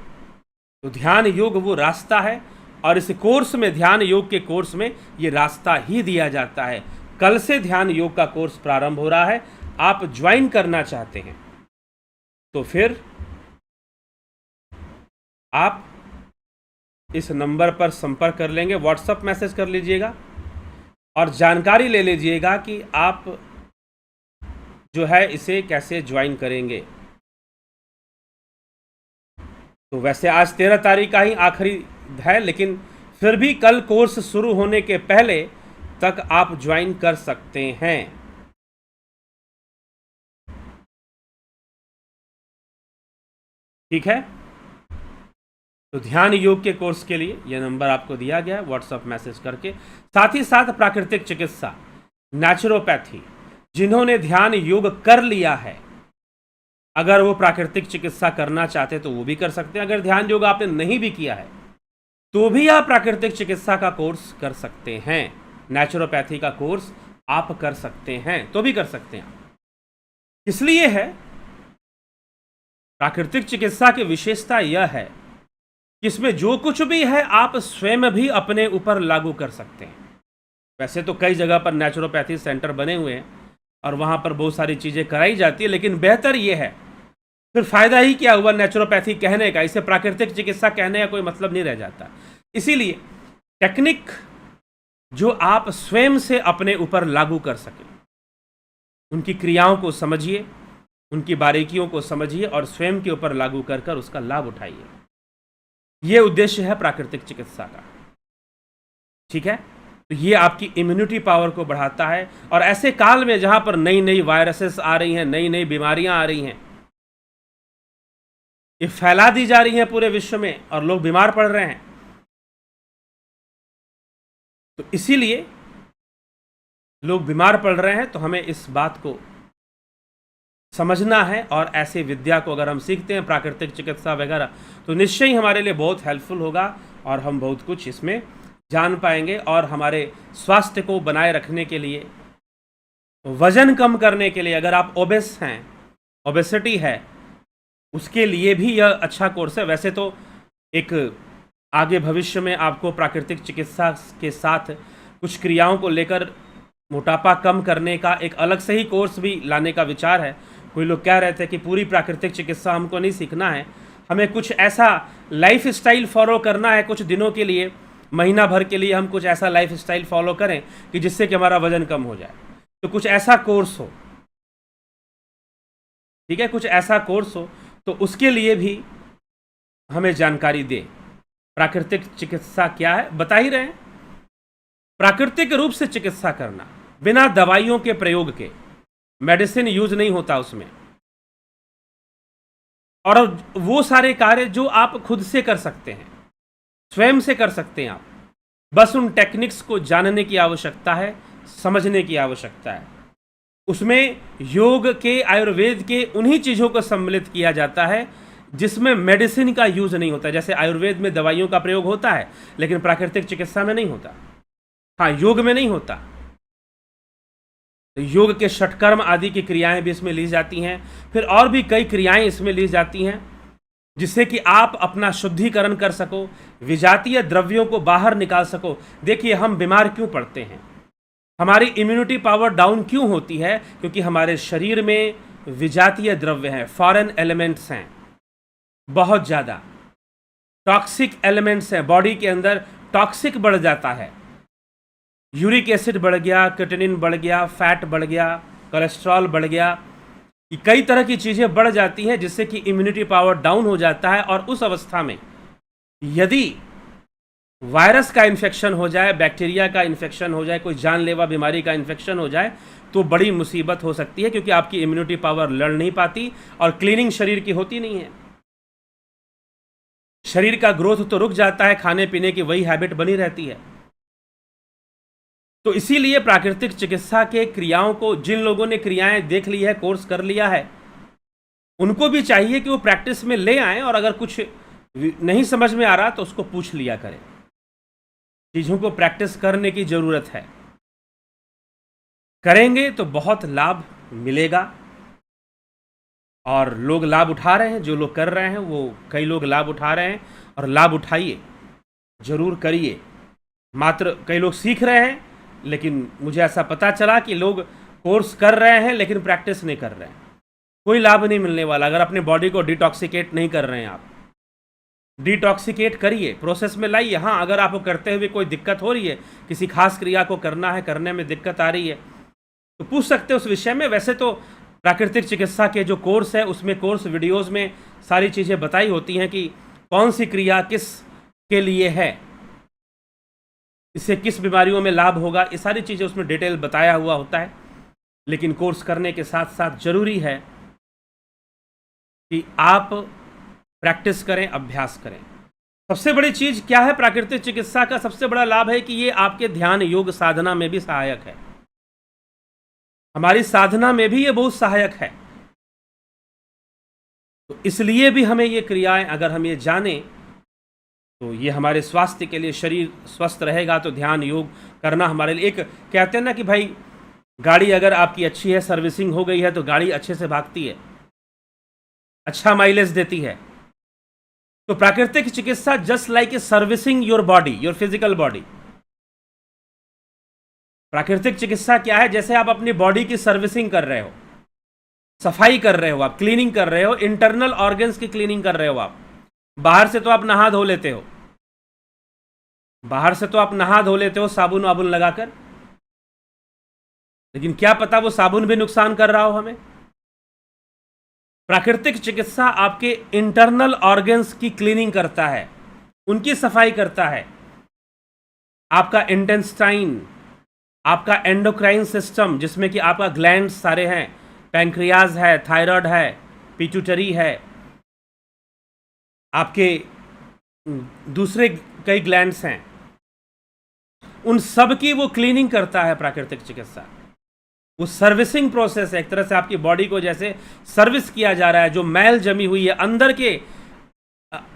तो ध्यान योग वो रास्ता है, और इस कोर्स में, ध्यान योग के कोर्स में, ये रास्ता ही दिया जाता है। कल से ध्यान योग का कोर्स प्रारंभ हो रहा है। आप ज्वाइन करना चाहते हैं तो फिर आप इस नंबर पर संपर्क कर लेंगे, व्हाट्सएप मैसेज कर लीजिएगा और जानकारी ले लीजिएगा कि आप जो है इसे कैसे ज्वाइन करेंगे। तो वैसे आज 13 तारीख का ही आखिरी है, लेकिन फिर भी कल कोर्स शुरू होने के पहले तक आप ज्वाइन कर सकते हैं। ठीक है, तो ध्यान योग के कोर्स के लिए यह नंबर आपको दिया गया है, व्हाट्सएप मैसेज करके। साथ ही साथ प्राकृतिक चिकित्सा, नेचुरोपैथी, जिन्होंने ध्यान योग कर लिया है, अगर वो प्राकृतिक चिकित्सा करना चाहते तो वो भी कर सकते हैं। अगर ध्यान योग आपने नहीं भी किया है तो भी आप प्राकृतिक चिकित्सा का कोर्स कर सकते हैं, नेचुरोपैथी का कोर्स आप कर सकते हैं, तो भी कर सकते हैं। इसलिए है प्राकृतिक चिकित्सा की विशेषता यह है कि इसमें जो कुछ भी है आप स्वयं भी अपने ऊपर लागू कर सकते हैं। वैसे तो कई जगह पर नेचुरोपैथी सेंटर बने हुए हैं और वहाँ पर बहुत सारी चीज़ें कराई जाती है, लेकिन बेहतर ये है, फिर फायदा ही क्या हुआ नेचुरोपैथी कहने का, इसे प्राकृतिक चिकित्सा कहने का कोई मतलब नहीं रह जाता। इसीलिए टेक्निक जो आप स्वयं से अपने ऊपर लागू कर सकें, उनकी क्रियाओं को समझिए, उनकी बारीकियों को समझिए और स्वयं के ऊपर लागू कर कर उसका लाभ उठाइए। यह उद्देश्य है प्राकृतिक चिकित्सा का। ठीक है, तो ये आपकी इम्यूनिटी पावर को बढ़ाता है। और ऐसे काल में जहां पर नई नई वायरसेस आ रही हैं, नई नई बीमारियां आ रही हैं, ये फैला दी जा रही हैं पूरे विश्व में और लोग बीमार पड़ रहे हैं, तो इसीलिए लोग बीमार पड़ रहे हैं। तो हमें इस बात को समझना है, और ऐसे विद्या को अगर हम सीखते हैं, प्राकृतिक चिकित्सा वगैरह, तो निश्चय ही हमारे लिए बहुत हेल्पफुल होगा और हम बहुत कुछ इसमें जान पाएंगे। और हमारे स्वास्थ्य को बनाए रखने के लिए, वजन कम करने के लिए, अगर आप ओबेस हैं, ओबेसिटी है, उसके लिए भी यह अच्छा कोर्स है। वैसे तो एक आगे भविष्य में आपको प्राकृतिक चिकित्सा के साथ कुछ क्रियाओं को लेकर मोटापा कम करने का एक अलग से ही कोर्स भी लाने का विचार है। कोई लोग कह रहे थे कि पूरी प्राकृतिक चिकित्सा हमको नहीं सीखना है, हमें कुछ ऐसा लाइफ स्टाइल फॉलो करना है, कुछ दिनों के लिए, महीना भर के लिए हम कुछ ऐसा लाइफ स्टाइल फॉलो करें कि जिससे कि हमारा वजन कम हो जाए। तो कुछ ऐसा कोर्स हो, ठीक है, कुछ ऐसा कोर्स हो, तो उसके लिए भी हमें जानकारी दे। प्राकृतिक चिकित्सा क्या है बता ही रहे हैं। प्राकृतिक रूप से चिकित्सा करना, बिना दवाइयों के प्रयोग के, मेडिसिन यूज नहीं होता उसमें, और वो सारे कार्य जो आप खुद से कर सकते हैं, स्वयं से कर सकते हैं आप। बस उन टेक्निक्स को जानने की आवश्यकता है, समझने की आवश्यकता है। उसमें योग के, आयुर्वेद के उन्हीं चीज़ों को सम्मिलित किया जाता है जिसमें मेडिसिन का यूज नहीं होता। जैसे आयुर्वेद में दवाइयों का प्रयोग होता है, लेकिन प्राकृतिक चिकित्सा में नहीं होता। हाँ, योग में नहीं होता। तो योग के षटकर्म आदि की क्रियाएं भी इसमें ली जाती हैं, फिर और भी कई क्रियाएं इसमें ली जाती हैं, जिससे कि आप अपना शुद्धिकरण कर सको, विजातीय द्रव्यों को बाहर निकाल सको। देखिए, हम बीमार क्यों पड़ते हैं, हमारी इम्यूनिटी पावर डाउन क्यों होती है? क्योंकि हमारे शरीर में विजातीय द्रव्य हैं, फॉरेन एलिमेंट्स हैं बहुत ज़्यादा। टॉक्सिक एलिमेंट्स हैं बॉडी के अंदर, टॉक्सिक बढ़ जाता है, यूरिक एसिड बढ़ गया, क्रिएटिनिन बढ़ गया, फैट बढ़ गया, कोलेस्ट्रॉल बढ़ गया, कई तरह की चीज़ें बढ़ जाती हैं जिससे कि इम्यूनिटी पावर डाउन हो जाता है। और उस अवस्था में यदि वायरस का इन्फेक्शन हो जाए, बैक्टीरिया का इन्फेक्शन हो जाए, कोई जानलेवा बीमारी का इन्फेक्शन हो जाए तो बड़ी मुसीबत हो सकती है, क्योंकि आपकी इम्यूनिटी पावर लड़ नहीं पाती और क्लीनिंग शरीर की होती नहीं है। शरीर का ग्रोथ तो रुक जाता है, खाने पीने की वही हैबिट बनी रहती है। तो इसीलिए प्राकृतिक चिकित्सा के क्रियाओं को, जिन लोगों ने क्रियाएं देख ली है, कोर्स कर लिया है, उनको भी चाहिए कि वो प्रैक्टिस में ले आएं, और अगर कुछ नहीं समझ में आ रहा तो उसको पूछ लिया करें। चीज़ों को प्रैक्टिस करने की ज़रूरत है, करेंगे तो बहुत लाभ मिलेगा। और लोग लाभ उठा रहे हैं, जो लोग कर रहे हैं वो कई लोग लाभ उठा रहे हैं, और लाभ उठाइए, ज़रूर करिए। मात्र कई लोग सीख रहे हैं, लेकिन मुझे ऐसा पता चला कि लोग कोर्स कर रहे हैं लेकिन प्रैक्टिस नहीं कर रहे हैं। कोई लाभ नहीं मिलने वाला अगर अपने बॉडी को डिटॉक्सिकेट नहीं कर रहे हैं। आप डिटॉक्सिकेट करिए, प्रोसेस में लाइए। हाँ, अगर आपको करते हुए कोई दिक्कत हो रही है, किसी खास क्रिया को करना है, करने में दिक्कत आ रही है, तो पूछ सकते हैं उस विषय में। वैसे तो प्राकृतिक चिकित्सा के जो कोर्स है उसमें कोर्स वीडियोज़ में सारी चीज़ें बताई होती हैं कि कौन सी क्रिया किस के लिए है, इससे किस बीमारियों में लाभ होगा, ये सारी चीज़ें उसमें डिटेल बताया हुआ होता है। लेकिन कोर्स करने के साथ साथ ज़रूरी है कि आप प्रैक्टिस करें, अभ्यास करें। सबसे बड़ी चीज़ क्या है प्राकृतिक चिकित्सा का? सबसे बड़ा लाभ है कि ये आपके ध्यान योग साधना में भी सहायक है। हमारी साधना में भी ये बहुत सहायक है। तो इसलिए भी हमें ये क्रियाएं, अगर हम ये जानें तो ये हमारे स्वास्थ्य के लिए, शरीर स्वस्थ रहेगा तो ध्यान योग करना हमारे लिए। एक कहते हैं ना कि भाई गाड़ी अगर आपकी अच्छी है, सर्विसिंग हो गई है, तो गाड़ी अच्छे से भागती है, अच्छा माइलेज देती है। तो प्राकृतिक चिकित्सा just like a servicing your body, your physical body. प्राकृतिक चिकित्सा क्या है? जैसे आप अपनी बॉडी की सर्विसिंग कर रहे हो, सफाई कर रहे हो, आप क्लीनिंग कर रहे हो, इंटरनल ऑर्गन्स की क्लीनिंग कर रहे हो। आप बाहर से तो आप नहा धो लेते हो, बाहर से तो आप नहा धो लेते हो साबुन वाबुन लगाकर, लेकिन क्या पता वो साबुन भी नुकसान कर रहा हो हमें। प्राकृतिक चिकित्सा आपके इंटरनल ऑर्गन्स की क्लीनिंग करता है, उनकी सफाई करता है। आपका इंटेस्टाइन, आपका एंडोक्राइन सिस्टम, जिसमें कि आपका ग्लैंड सारे हैं, पैंक्रियाज है, थायराइड है, पिट्यूटरी है, आपके दूसरे कई ग्लैंड्स हैं, उन सब की वो क्लीनिंग करता है प्राकृतिक चिकित्सा। वो सर्विसिंग प्रोसेस है, एक तरह से आपकी बॉडी को जैसे सर्विस किया जा रहा है। जो मैल जमी हुई है अंदर के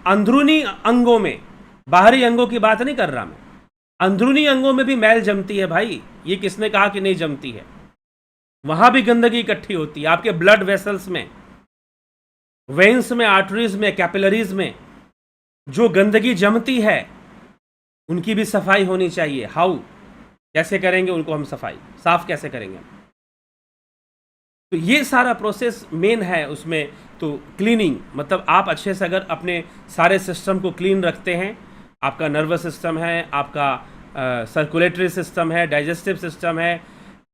अंदरूनी अंगों में, बाहरी अंगों की बात नहीं कर रहा मैं, अंदरूनी अंगों में भी मैल जमती है भाई। ये किसने कहा कि नहीं जमती है? वहां भी गंदगी इकट्ठी होती है। आपके ब्लड वेसल्स में, वेन्स में, आर्टरीज में, कैपिलरीज में जो गंदगी जमती है, उनकी भी सफाई होनी चाहिए। हाउ, कैसे करेंगे उनको हम सफाई, साफ कैसे करेंगे? तो ये सारा प्रोसेस मेन है उसमें। तो क्लीनिंग मतलब आप अच्छे से अगर अपने सारे सिस्टम को क्लीन रखते हैं, आपका नर्वस सिस्टम है, आपका सर्कुलेटरी सिस्टम है, डाइजेस्टिव सिस्टम है,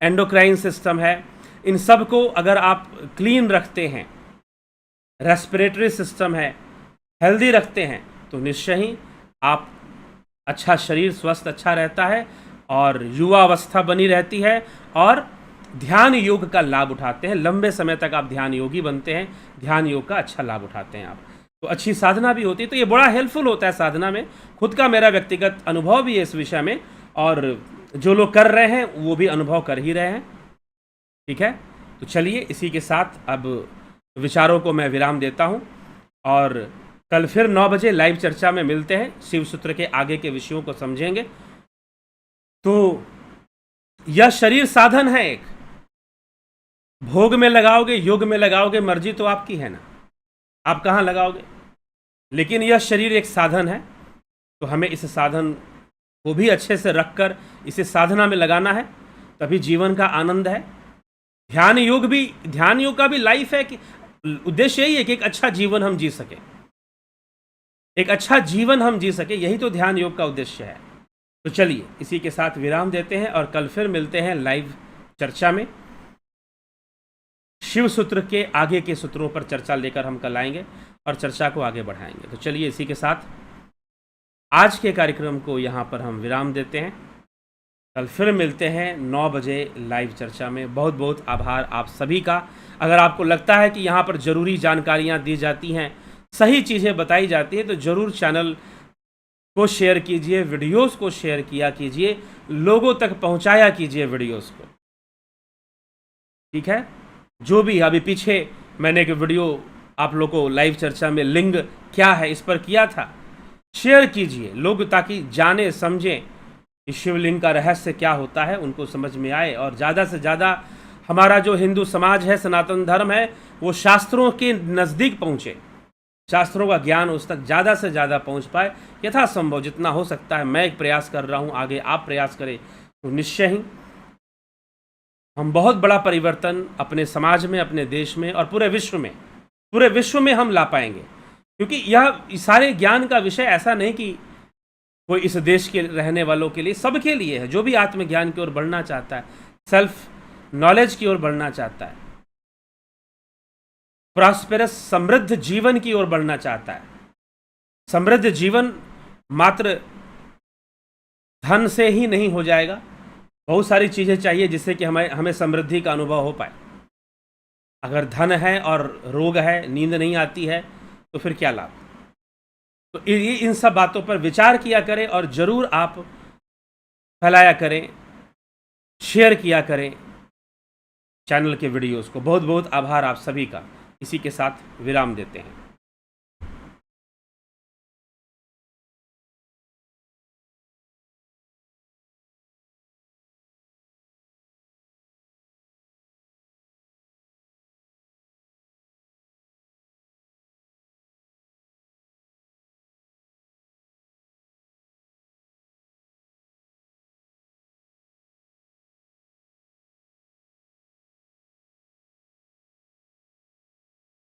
एंडोक्राइन सिस्टम है, इन सब को अगर आप क्लीन रखते हैं, रेस्पिरेटरी सिस्टम है, हेल्दी रखते हैं, तो निश्चय ही आप अच्छा, शरीर स्वस्थ अच्छा रहता है और युवा अवस्था बनी रहती है, और ध्यान योग का लाभ उठाते हैं। लंबे समय तक आप ध्यान योगी बनते हैं, ध्यान योग का अच्छा लाभ उठाते हैं आप। तो अच्छी साधना भी होती है। तो ये बड़ा हेल्पफुल होता है साधना में। खुद का मेरा व्यक्तिगत अनुभव भी है इस विषय में, और जो लोग कर रहे हैं वो भी अनुभव कर ही रहे हैं। ठीक है, तो चलिए इसी के साथ अब विचारों को मैं विराम देता हूँ, और कल फिर 9 बजे लाइव चर्चा में मिलते हैं। शिव सूत्र के आगे के विषयों को समझेंगे। तो यह शरीर साधन है, एक भोग में लगाओगे, योग में लगाओगे, मर्जी तो आपकी है ना, आप कहाँ लगाओगे। लेकिन यह शरीर एक साधन है, तो हमें इस साधन को भी अच्छे से रखकर इसे साधना में लगाना है, तभी जीवन का आनंद है। ध्यान योग का भी लाइफ है कि उद्देश्य यही है कि एक अच्छा जीवन हम जी सकें, एक अच्छा जीवन हम जी सके, यही तो ध्यान योग का उद्देश्य है। तो चलिए इसी के साथ विराम देते हैं और कल फिर मिलते हैं लाइव चर्चा में। शिव सूत्र के आगे के सूत्रों पर चर्चा लेकर हम कल आएंगे और चर्चा को आगे बढ़ाएंगे। तो चलिए इसी के साथ आज के कार्यक्रम को यहाँ पर हम विराम देते हैं। कल फिर मिलते हैं 9 बजे लाइव चर्चा में। बहुत बहुत आभार आप सभी का। अगर आपको लगता है कि यहाँ पर ज़रूरी जानकारियाँ दी जाती हैं, सही चीज़ें बताई जाती हैं, तो ज़रूर चैनल को शेयर कीजिए, वीडियोस को शेयर किया कीजिए, लोगों तक पहुँचाया कीजिए वीडियोस को। ठीक है, जो भी अभी पीछे मैंने एक वीडियो आप लोग को लाइव चर्चा में लिंग क्या है इस पर किया था, शेयर कीजिए लोग ताकि जाने समझें कि शिवलिंग का रहस्य क्या होता है, उनको समझ में आए और ज़्यादा से ज़्यादा हमारा जो हिंदू समाज है, सनातन धर्म है, वो शास्त्रों के नज़दीक पहुँचे, शास्त्रों का ज्ञान उस तक ज़्यादा से ज़्यादा पहुँच पाए। यथासंभव जितना हो सकता है मैं एक प्रयास कर रहा हूँ, आगे आप प्रयास करें तो निश्चय ही हम बहुत बड़ा परिवर्तन अपने समाज में, अपने देश में और पूरे विश्व में हम ला पाएंगे। क्योंकि यह सारे ज्ञान का विषय ऐसा नहीं कि कोई इस देश के रहने वालों के लिए, सबके लिए है। जो भी आत्मज्ञान की ओर बढ़ना चाहता है, सेल्फ नॉलेज की ओर बढ़ना चाहता है, प्रॉस्पेरस समृद्ध जीवन की ओर बढ़ना चाहता है। समृद्ध जीवन मात्र धन से ही नहीं हो जाएगा, बहुत सारी चीज़ें चाहिए जिससे कि हमें समृद्धि का अनुभव हो पाए। अगर धन है और रोग है, नींद नहीं आती है, तो फिर क्या लाभ। तो इन सब बातों पर विचार किया करें और ज़रूर आप फैलाया करें, शेयर किया करें चैनल के वीडियोस को। बहुत बहुत आभार आप सभी का। इसी के साथ विराम देते हैं।